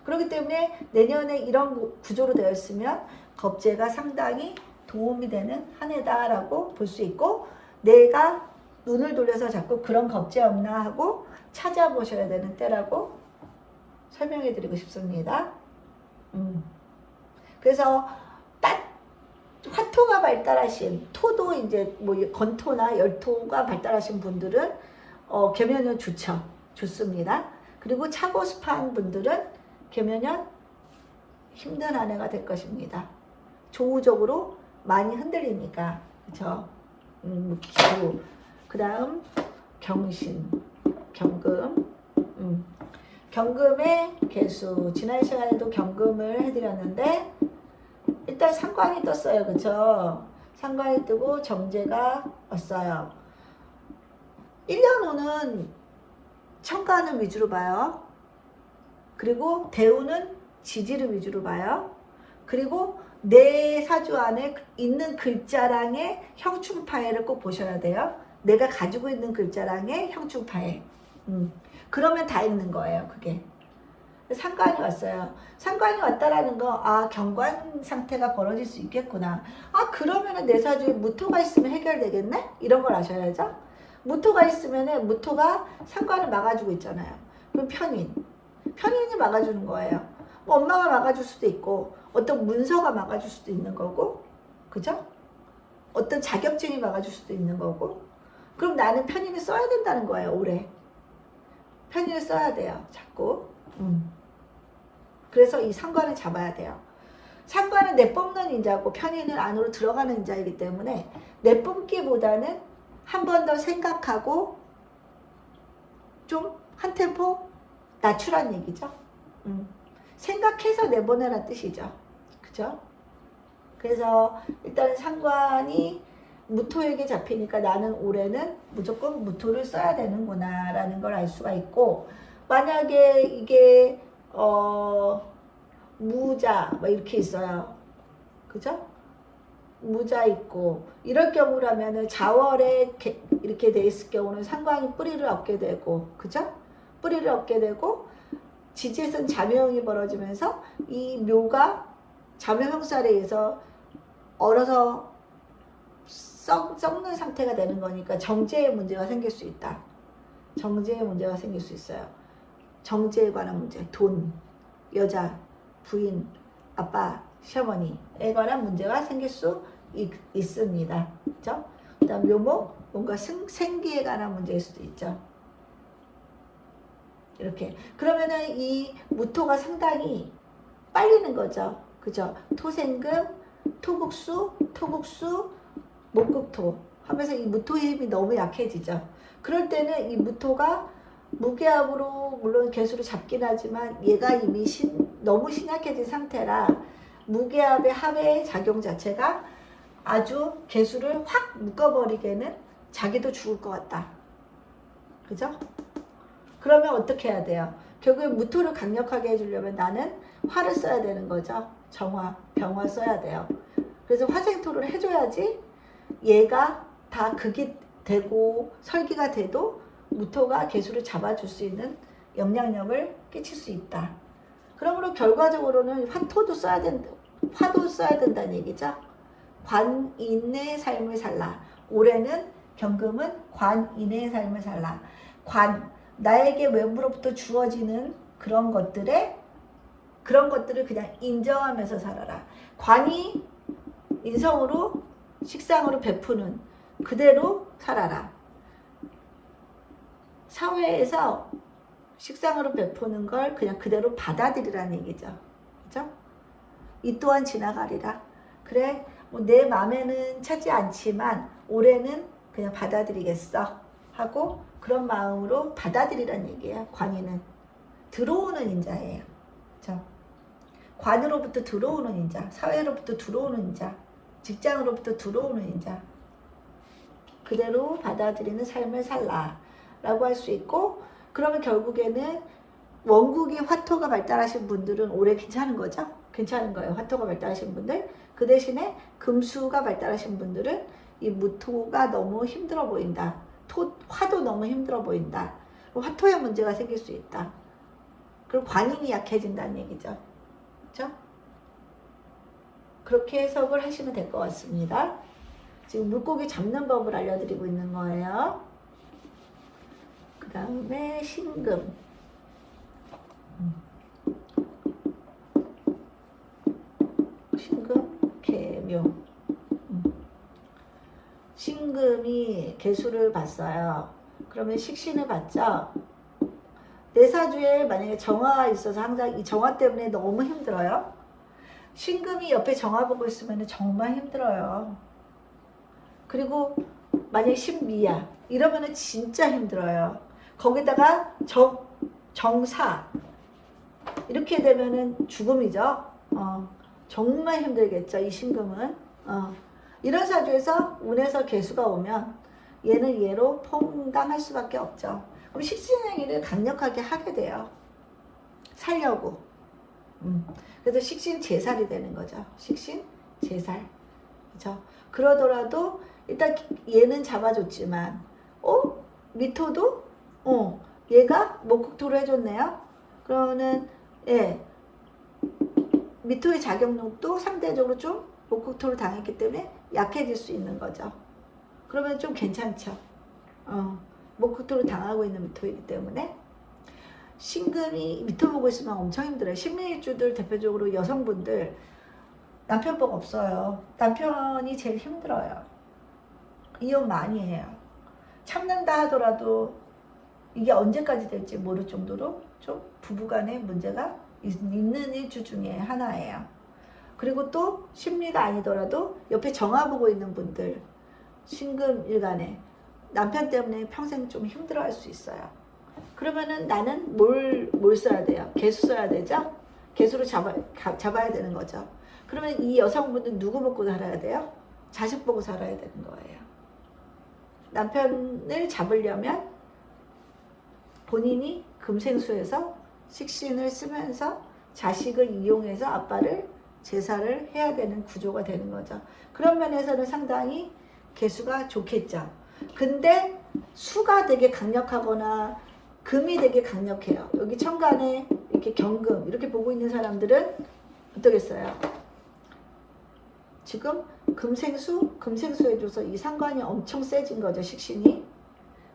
그렇기 때문에 내년에 이런 구조로 되어 있으면 겁재가 상당히 도움이 되는 한 해다라고 볼 수 있고, 내가 눈을 돌려서 자꾸 그런 겁재 없나 하고 찾아보셔야 되는 때라고 설명해 드리고 싶습니다. 그래서 화토가 발달하신, 토도 이제 뭐 건토나 열토가 발달하신 분들은 계면연 좋습니다. 그리고 차고습한 분들은 계면연 힘든 한 해가 될 것입니다. 조우적으로 많이 흔들리니까. 그쵸? 기후. 그 다음 경신, 경금. 경금의 개수. 지난 시간에도 경금을 해드렸는데 일단 상관이 떴어요. 그쵸? 상관이 뜨고 정제가 왔어요. 1년 후는 천간을 위주로 봐요. 그리고 대우는 지지를 위주로 봐요. 그리고 내 사주 안에 있는 글자랑의 형충파해를 꼭 보셔야 돼요. 내가 가지고 있는 글자랑의 형충파해. 그러면 다 있는 거예요. 그게. 상관이 왔어요. 상관이 왔다라는 거, 아, 경관 상태가 벌어질 수 있겠구나. 아, 그러면은 내 사주에 무토가 있으면 해결되겠네? 이런 걸 아셔야죠. 무토가 있으면은 무토가 상관을 막아주고 있잖아요. 그럼 편인이 막아주는 거예요. 뭐 엄마가 막아줄 수도 있고, 어떤 문서가 막아줄 수도 있는 거고, 그죠? 어떤 자격증이 막아줄 수도 있는 거고. 그럼 나는 편인을 써야 된다는 거예요. 올해 편인을 써야 돼요. 자꾸. 그래서 이 상관을 잡아야 돼요. 상관은 내뿜는 인자고 편인은 안으로 들어가는 인자이기 때문에 내뿜기보다는 한 번 더 생각하고 좀 한 템포 낮추란 얘기죠. 생각해서 내보내라는 뜻이죠. 그죠? 그래서 일단 상관이 무토에게 잡히니까 나는 올해는 무조건 무토를 써야 되는구나 라는 걸 알 수가 있고, 만약에 이게 무자 뭐 이렇게 있어요. 그죠? 무자 있고 이럴 경우라면은 자월에 이렇게 돼 있을 경우는 상관이 뿌리를 얻게 되고, 그죠? 뿌리를 얻게 되고 지지에서는 자묘형이 벌어지면서 이 묘가 자묘형살에 의해서 얼어서 썩는 상태가 되는 거니까 정제의 문제가 생길 수 있다. 정제의 문제가 생길 수 있어요. 정제에 관한 문제, 돈, 여자, 부인, 아빠, 시어머니에 관한 문제가 생길 수 있습니다. 그죠? 그 다음 묘목, 뭔가 생기에 관한 문제일 수도 있죠. 이렇게. 그러면은 이 무토가 상당히 빨리는 거죠. 그죠? 토생금, 토국수, 목국토 하면서 이 무토의 힘이 너무 약해지죠. 그럴 때는 이 무토가 무게압으로 물론 개수를 잡긴 하지만 얘가 이미 너무 신약해진 상태라 무게압의 합의 작용 자체가 아주 개수를 확 묶어버리게는 자기도 죽을 것 같다. 그죠? 그러면 어떻게 해야 돼요? 결국에 무토를 강력하게 해주려면 나는 화를 써야 되는 거죠. 정화, 병화 써야 돼요. 그래서 화생토를 해줘야지 얘가 다 극이 되고 설기가 돼도 무토가 개수를 잡아줄 수 있는 영향력을 끼칠 수 있다. 그러므로 결과적으로는 화도 써야 된다는 얘기죠. 관인의 삶을 살라. 올해는 경금은 관인의 삶을 살라. 나에게 외부로부터 주어지는 그런 것들을 그냥 인정하면서 살아라. 관이 인성으로 식상으로 베푸는 그대로 살아라. 사회에서 식상으로 베푸는 걸 그냥 그대로 받아들이라는 얘기죠. 그죠? 이 또한 지나가리라. 그래, 뭐 내 마음에는 차지 않지만 올해는 그냥 받아들이겠어 하고 그런 마음으로 받아들이라는 얘기예요. 관이는 들어오는 인자예요. 그죠? 관으로부터 들어오는 인자, 사회로부터 들어오는 인자, 직장으로부터 들어오는 인자, 그대로 받아들이는 삶을 살라. 라고 할 수 있고, 그러면 결국에는 원국이 화토가 발달하신 분들은 올해 괜찮은 거죠. 괜찮은 거예요. 화토가 발달하신 분들. 그 대신에 금수가 발달하신 분들은 이 무토가 너무 힘들어 보인다. 화도 너무 힘들어 보인다. 화토에 문제가 생길 수 있다. 그리고 관인이 약해진다는 얘기죠. 그렇죠? 그렇게 해석을 하시면 될 것 같습니다. 지금 물고기 잡는 법을 알려드리고 있는 거예요. 그 다음에 신금. 신금, 개묘. 신금이 개수를 봤어요. 그러면 식신을 봤죠. 내사주에 만약에 정화가 있어서 항상 이 정화 때문에 너무 힘들어요. 신금이 옆에 정화 보고 있으면 정말 힘들어요. 그리고 만약에 신미야 이러면 진짜 힘들어요. 거기다가 정사 이렇게 되면은 죽음이죠. 정말 힘들겠죠. 이 신금은. 이런 사주에서 운에서 개수가 오면 얘는 얘로 퐁당할 수밖에 없죠. 그럼 식신행위를 강력하게 하게 돼요. 살려고. 그래서 식신 제살이 되는 거죠. 식신 제살. 그렇죠? 그러더라도 일단 얘는 잡아줬지만 미토도 얘가 목국토로 해줬네요. 그러면은 미토의 작용력도 상대적으로 좀 목국토로 당했기 때문에 약해질 수 있는 거죠. 그러면 좀 괜찮죠. 목국토로 당하고 있는 미토이기 때문에 신금이 미토 보고 있으면 엄청 힘들어요. 신민일주들 대표적으로 여성분들 남편복 없어요. 남편이 제일 힘들어요. 이혼 많이 해요. 참는다 하더라도 이게 언제까지 될지 모를 정도로 좀 부부간의 문제가 있는 일주 중에 하나예요. 그리고 또 신미가 아니더라도 옆에 정화 보고 있는 분들 신금 일간에 남편 때문에 평생 좀 힘들어할 수 있어요. 그러면은 나는 뭘 써야 돼요? 개수 써야 되죠? 개수로 잡아야 되는 거죠. 그러면 이 여성분은 누구 먹고 살아야 돼요? 자식 보고 살아야 되는 거예요. 남편을 잡으려면 본인이 금생수에서 식신을 쓰면서 자식을 이용해서 아빠를 제사를 해야 되는 구조가 되는 거죠. 그런 면에서는 상당히 개수가 좋겠죠. 근데 수가 되게 강력하거나 금이 되게 강력해요. 여기 천간에 이렇게 경금 이렇게 보고 있는 사람들은 어떠겠어요? 지금 금생수 해줘서 이 상관이 엄청 세진 거죠. 식신이.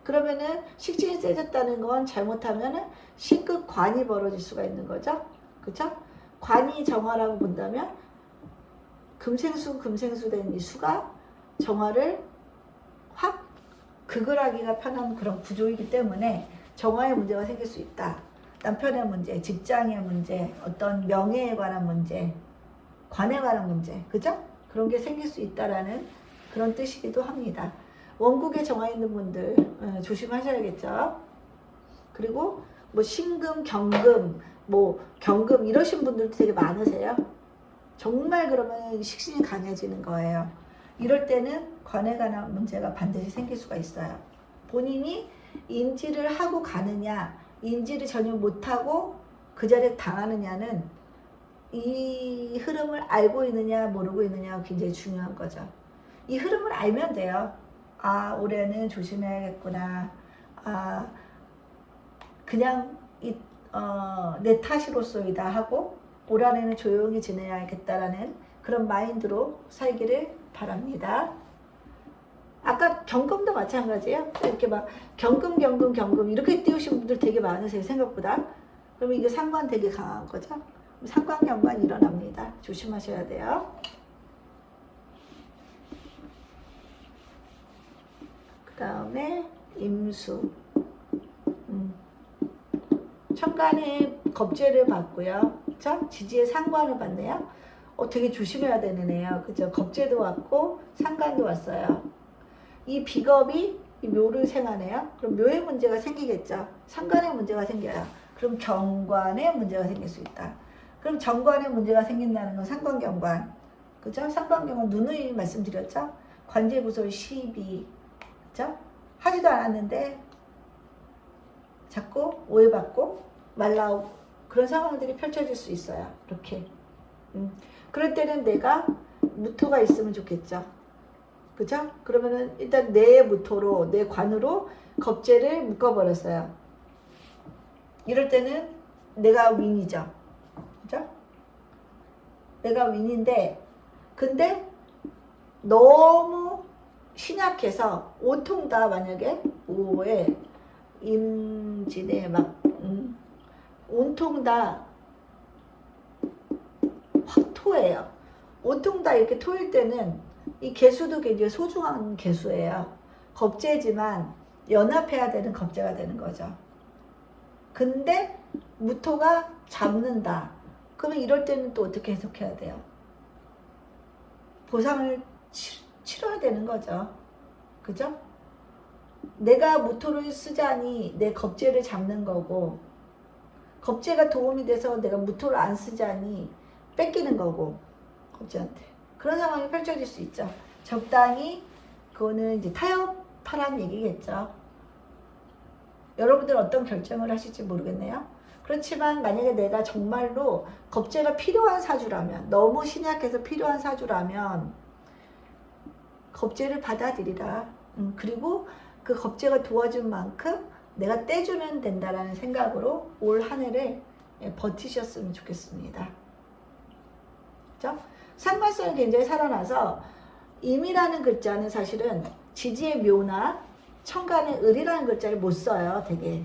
그러면은 식신이 세졌다는 건 잘못하면은 신급 관이 벌어질 수가 있는 거죠. 그쵸? 관이 정화라고 본다면 금생수 된 이 수가 정화를 확 극을하기가 편한 그런 구조이기 때문에 정화에 문제가 생길 수 있다. 남편의 문제, 직장의 문제, 어떤 명예에 관한 문제, 관에 관한 문제, 그죠? 그런 게 생길 수 있다라는 그런 뜻이기도 합니다. 원국에 정화 있는 분들 조심하셔야겠죠. 그리고 뭐 신금, 경금, 경금 이러신 분들도 되게 많으세요. 정말 그러면 식신이 강해지는 거예요. 이럴 때는 관에 관한 문제가 반드시 생길 수가 있어요. 본인이 인지를 하고 가느냐, 인지를 전혀 못하고 그 자리에 당하느냐는 이 흐름을 알고 있느냐 모르고 있느냐가 굉장히 중요한 거죠. 이 흐름을 알면 돼요. 올해는 조심해야겠구나. 그냥 내 탓으로서이다 하고 올 한해는 조용히 지내야겠다라는 그런 마인드로 살기를 바랍니다. 아까 경금도 마찬가지예요. 이렇게 막 경금 이렇게 띄우신 분들 되게 많으세요. 생각보다. 그러면 이게 상관 되게 강한 거죠. 상관 경관 일어납니다. 조심하셔야 돼요. 그 다음에 임수. 천간에 겁재를 봤고요. 그쵸? 지지에 상관을 봤네요. 되게 조심해야 되는 애요. 그죠? 겁재도 왔고 상관도 왔어요. 이 비겁이 이 묘를 생하네요. 그럼 묘에 문제가 생기겠죠. 상관에 문제가 생겨요. 그럼 경관에 문제가 생길 수 있다. 그럼 정관에 문제가 생긴다는 건 상관경관. 그죠? 상관경관 누누이 말씀드렸죠? 관제구설 12. 그죠? 하지도 않았는데 자꾸 오해받고 말라오고 그런 상황들이 펼쳐질 수 있어요. 이렇게. 그럴 때는 내가 무토가 있으면 좋겠죠. 그죠? 그러면은 일단 내 무토로, 내 관으로 겁재를 묶어버렸어요. 이럴 때는 내가 윈이죠. 그죠? 내가 윈인데, 근데 너무 신약해서 온통 다 만약에 5에 임진에 막 온통 다 토예요. 온통 다 이렇게 토일 때는 이 개수도 굉장히 소중한 개수예요. 겁재지만 연합해야 되는 겁재가 되는 거죠. 근데 무토가 잡는다. 그러면 이럴 때는 또 어떻게 해석해야 돼요? 보상을 치러야 되는 거죠. 그죠? 내가 무토를 쓰자니 내 겁재를 잡는 거고, 겁재가 도움이 돼서 내가 무토를 안 쓰자니 뺏기는 거고, 겁재한테. 그런 상황이 펼쳐질 수 있죠. 적당히, 그거는 이제 타협하라는 얘기겠죠. 여러분들 어떤 결정을 하실지 모르겠네요. 그렇지만 만약에 내가 정말로 겁재가 필요한 사주라면, 너무 신약해서 필요한 사주라면 겁재를 받아들이라. 그리고 그 겁재가 도와준 만큼 내가 떼주면 된다라는 생각으로 올 한 해를 버티셨으면 좋겠습니다. 그렇죠? 상관성이 굉장히 살아나서 임이라는 글자는 사실은 지지의 묘나 천간의 을이라는 글자를 못 써요. 되게.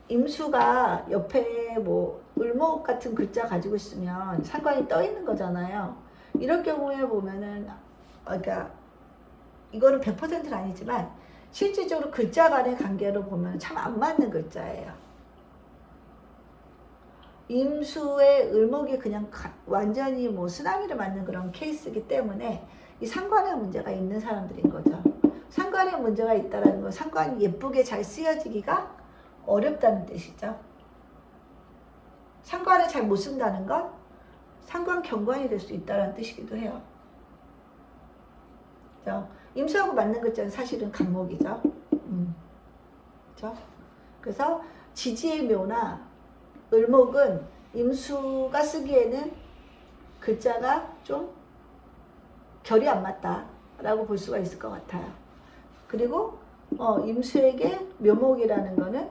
임수가 옆에 뭐 을목 같은 글자 가지고 있으면 상관이 떠 있는 거잖아요. 이럴 경우에 보면은 그러니까 이거는 100%는 아니지만 실질적으로 글자 간의 관계로 보면 참 안 맞는 글자예요. 임수의 을목이 그냥 완전히 뭐 쓰나미를 맞는 그런 케이스이기 때문에 이 상관에 문제가 있는 사람들인 거죠. 상관에 문제가 있다는 건 상관이 예쁘게 잘 쓰여지기가 어렵다는 뜻이죠. 상관을 잘 못 쓴다는 건 상관 경관이 될 수 있다는 뜻이기도 해요. 그렇죠? 임수하고 맞는 글자는 사실은 간목이죠. 그렇죠? 그래서 지지의 묘나 을목은 임수가 쓰기에는 글자가 좀 결이 안 맞다라고 볼 수가 있을 것 같아요. 그리고 임수에게 묘목이라는 거는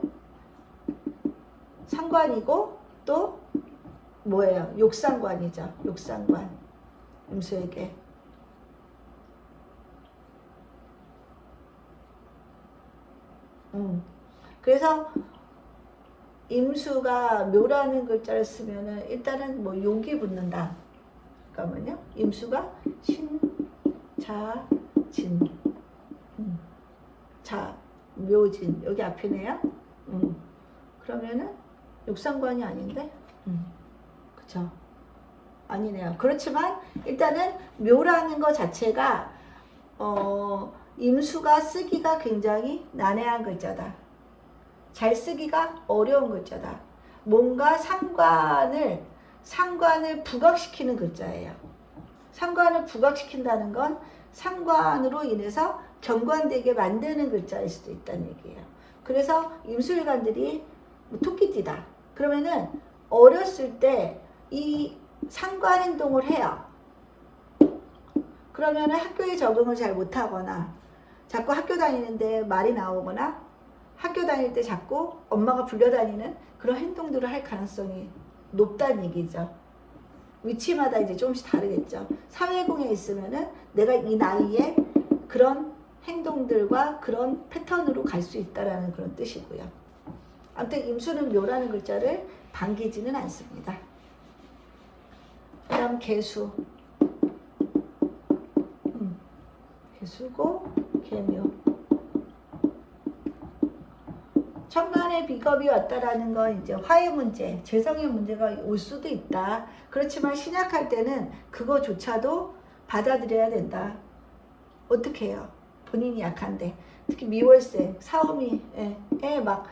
상관이고 또 뭐예요? 욕상관이죠. 욕상관. 임수에게. 그래서 임수가 묘라는 글자를 쓰면은 일단은 뭐 욕이 붙는다. 잠깐만요. 임수가 신, 자, 진. 자, 묘진. 여기 앞이네요. 그러면은 욕상관이 아닌데? 그쵸. 아니네요. 그렇지만 일단은 묘라는 것 자체가 임수가 쓰기가 굉장히 난해한 글자다. 잘 쓰기가 어려운 글자다. 뭔가 상관을 부각시키는 글자예요. 상관을 부각시킨다는 건 상관으로 인해서 경관되게 만드는 글자일 수도 있다는 얘기예요. 그래서 임수일관들이 토끼띠다. 그러면은 어렸을 때 이 상관 행동을 해요. 그러면은 학교에 적응을 잘 못하거나 자꾸 학교 다니는데 말이 나오거나 학교 다닐 때 자꾸 엄마가 불려다니는 그런 행동들을 할 가능성이 높다는 얘기죠. 위치마다 이제 조금씩 다르겠죠. 사회공에 있으면은 내가 이 나이에 그런 행동들과 그런 패턴으로 갈 수 있다라는 그런 뜻이고요. 아무튼 임수는 묘라는 글자를 반기지는 않습니다. 그 다음 개수. 개수고 개묘. 천간에 비겁이 왔다라는 건 이제 화의 문제, 재성의 문제가 올 수도 있다. 그렇지만 신약할 때는 그거조차도 받아들여야 된다. 어떻게 해요? 본인이 약한데. 특히 미월생, 사오미에 막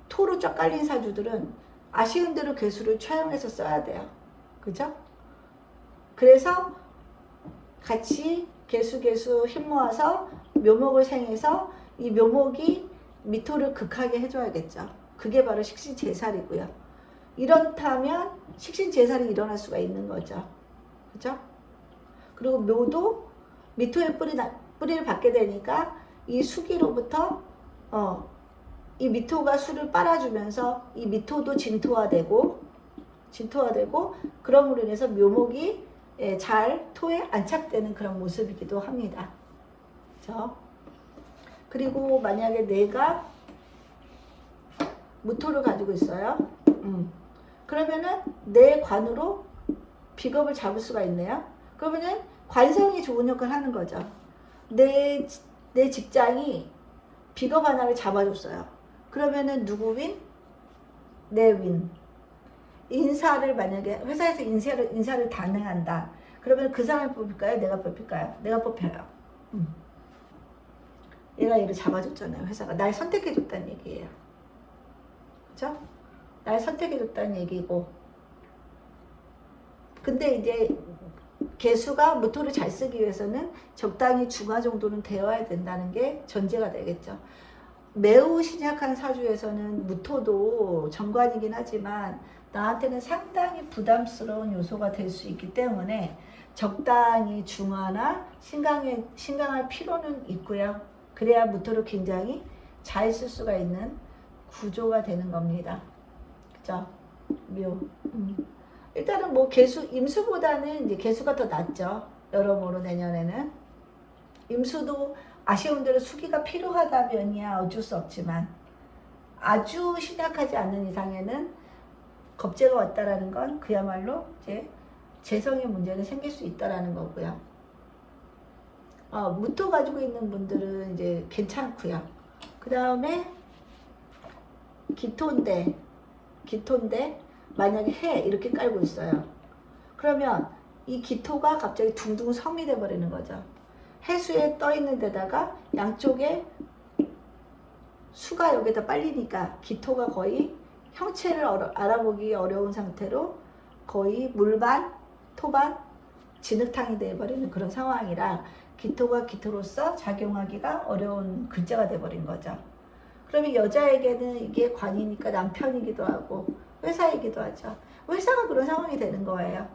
토로 쫙 깔린 사주들은 아쉬운 대로 개수를 차용해서 써야 돼요. 그죠? 그래서 같이 개수 힘 모아서 묘목을 생해서 이 묘목이 미토를 극하게 해줘야겠죠. 그게 바로 식신재살이고요. 이렇다면 식신재살이 일어날 수가 있는 거죠. 그죠? 그리고 묘도 미토의 뿌리를 받게 되니까 이 수기로부터 이 미토가 수를 빨아주면서 이 미토도 진토화되고 그럼으로 인해서 묘목이 잘 토에 안착되는 그런 모습이기도 합니다. 그렇죠? 그리고 만약에 내가 무토를 가지고 있어요. 그러면은 내 관으로 비겁을 잡을 수가 있네요. 그러면은 관성이 좋은 역할을 하는 거죠. 내 직장이 비겁 하나를 잡아줬어요. 그러면은 누구 윈? 내 윈. 인사를 만약에 회사에서 인사를 단행한다. 그러면 그 사람이 뽑힐까요? 내가 뽑힐까요? 내가 뽑혀요. 얘가 얘를 잡아줬잖아요. 회사가 날 선택해줬다는 얘기예요. 그렇죠? 날 선택해줬다는 얘기고. 근데 이제 개수가 무토를 잘 쓰기 위해서는 적당히 중화 정도는 되어야 된다는 게 전제가 되겠죠. 매우 신약한 사주에서는 무토도 정관이긴 하지만 나한테는 상당히 부담스러운 요소가 될 수 있기 때문에 적당히 중화나 신강할 필요는 있고요. 그래야 무토를 굉장히 잘 쓸 수가 있는 구조가 되는 겁니다. 그죠? 묘. 일단은 뭐 임수보다는 이제 개수가 더 낫죠. 여러모로 내년에는. 임수도 아쉬운 대로 수기가 필요하다면이야 어쩔 수 없지만 아주 신약하지 않는 이상에는 겁재가 왔다라는 건 그야말로 이제 재성의 문제는 생길 수 있다라는 거고요. 무토 가지고 있는 분들은 이제 괜찮고요. 그 다음에 기토인데 만약에 해 이렇게 깔고 있어요. 그러면 이 기토가 갑자기 둥둥 섬이 돼버리는 거죠. 해수에 떠 있는 데다가 양쪽에 수가 여기다 빨리니까 기토가 거의 형체를 알아보기 어려운 상태로 거의 물반, 토반, 진흙탕이 돼버리는 그런 상황이라 기토가 기토로서 작용하기가 어려운 글자가 돼버린 거죠. 그러면 여자에게는 이게 관이니까 남편이기도 하고 회사이기도 하죠. 회사가 그런 상황이 되는 거예요.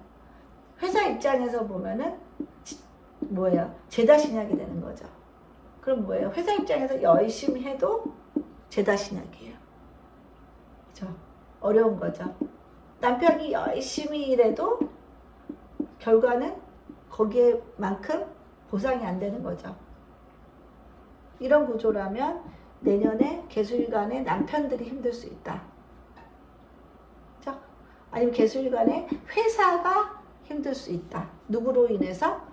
회사 입장에서 보면은 뭐예요? 죄다신약이 되는 거죠. 그럼 뭐예요? 회사 입장에서 열심히 해도 죄다신약이에요. 그렇죠? 어려운 거죠. 남편이 열심히 일해도 결과는 거기에만큼 보상이 안 되는 거죠. 이런 구조라면 내년에 개수일간에 남편들이 힘들 수 있다. 그렇죠? 아니면 개수일간에 회사가 힘들 수 있다. 누구로 인해서?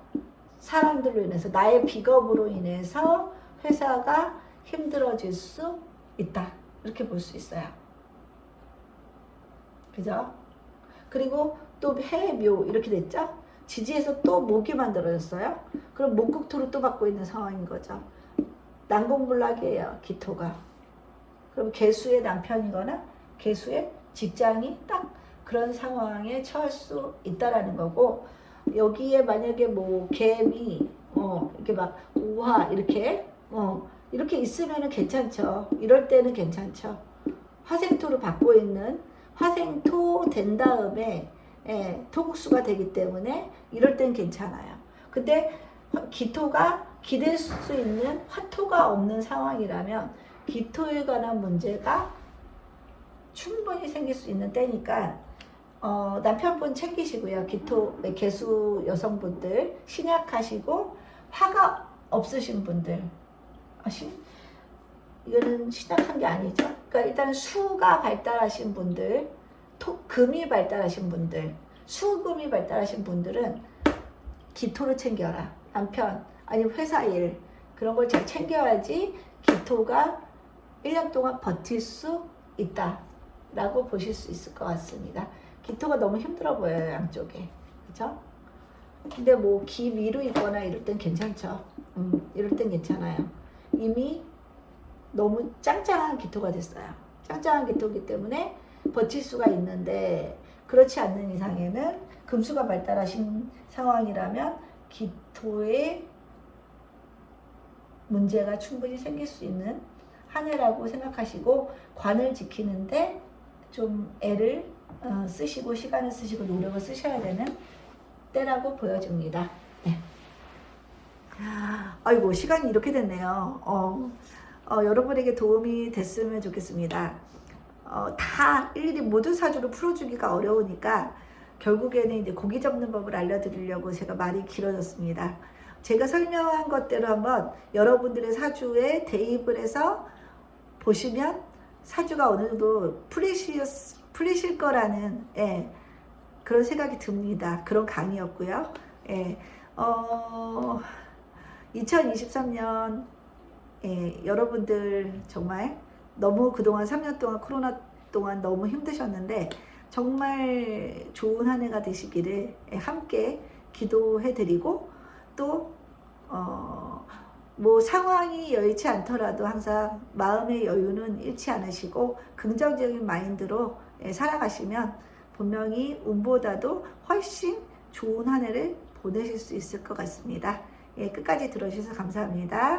사람들로 인해서, 나의 비겁으로 인해서 회사가 힘들어질 수 있다. 이렇게 볼 수 있어요. 그죠? 그리고 또 해묘 이렇게 됐죠? 지지에서 또 목이 만들어졌어요. 그럼 목국토를 또 받고 있는 상황인 거죠. 난공불락이에요. 기토가. 그럼 개수의 남편이거나 개수의 직장이 딱 그런 상황에 처할 수 있다라는 거고, 여기에 만약에 뭐 개미 이렇게 막 우화 이렇게 있으면은 괜찮죠. 이럴 때는 괜찮죠. 화생토를 받고 있는 화생토 된 다음에 토국수가 되기 때문에 이럴 땐 괜찮아요. 근데 기토가 기댈 수 있는 화토가 없는 상황이라면 기토에 관한 문제가 충분히 생길 수 있는 때니까 남편분 챙기시고요. 개수 여성분들 신약하시고 화가 없으신 분들 이거는 신약한 게 아니죠. 그러니까 일단 수가 발달하신 분들, 금이 발달하신 분들, 수금이 발달하신 분들은 기토를 챙겨라. 남편 아니면 회사 일 그런 걸 잘 챙겨야지 기토가 1년 동안 버틸 수 있다 라고 보실 수 있을 것 같습니다. 기토가 너무 힘들어 보여요, 양쪽에. 그죠? 근데 뭐 기미로 있거나 이럴 땐 괜찮죠. 이럴 땐 괜찮아요. 이미 너무 짱짱한 기토가 됐어요. 짱짱한 기토이기 때문에 버틸 수가 있는데, 그렇지 않는 이상에는 금수가 발달하신 상황이라면 기토에 문제가 충분히 생길 수 있는 한 해라고 생각하시고 관을 지키는데 좀 애를 쓰시고 시간을 쓰시고 노력을 쓰셔야 되는 때라고 보여집니다. 네. 아이고 시간이 이렇게 됐네요. 여러분에게 도움이 됐으면 좋겠습니다. 다 일일이 모든 사주를 풀어주기가 어려우니까 결국에는 이제 고기 접는 법을 알려드리려고 제가 말이 길어졌습니다. 제가 설명한 것대로 한번 여러분들의 사주에 대입을 해서 보시면 사주가 어느 정도 풀리실 거라는 그런 생각이 듭니다. 그런 강의였고요. 2023년 여러분들 정말 너무 그동안 3년 동안 코로나 동안 너무 힘드셨는데 정말 좋은 한 해가 되시기를 함께 기도해 드리고 또 뭐 상황이 여의치 않더라도 항상 마음의 여유는 잃지 않으시고 긍정적인 마인드로 살아가시면 분명히 운보다도 훨씬 좋은 한 해를 보내실 수 있을 것 같습니다. 끝까지 들어주셔서 감사합니다.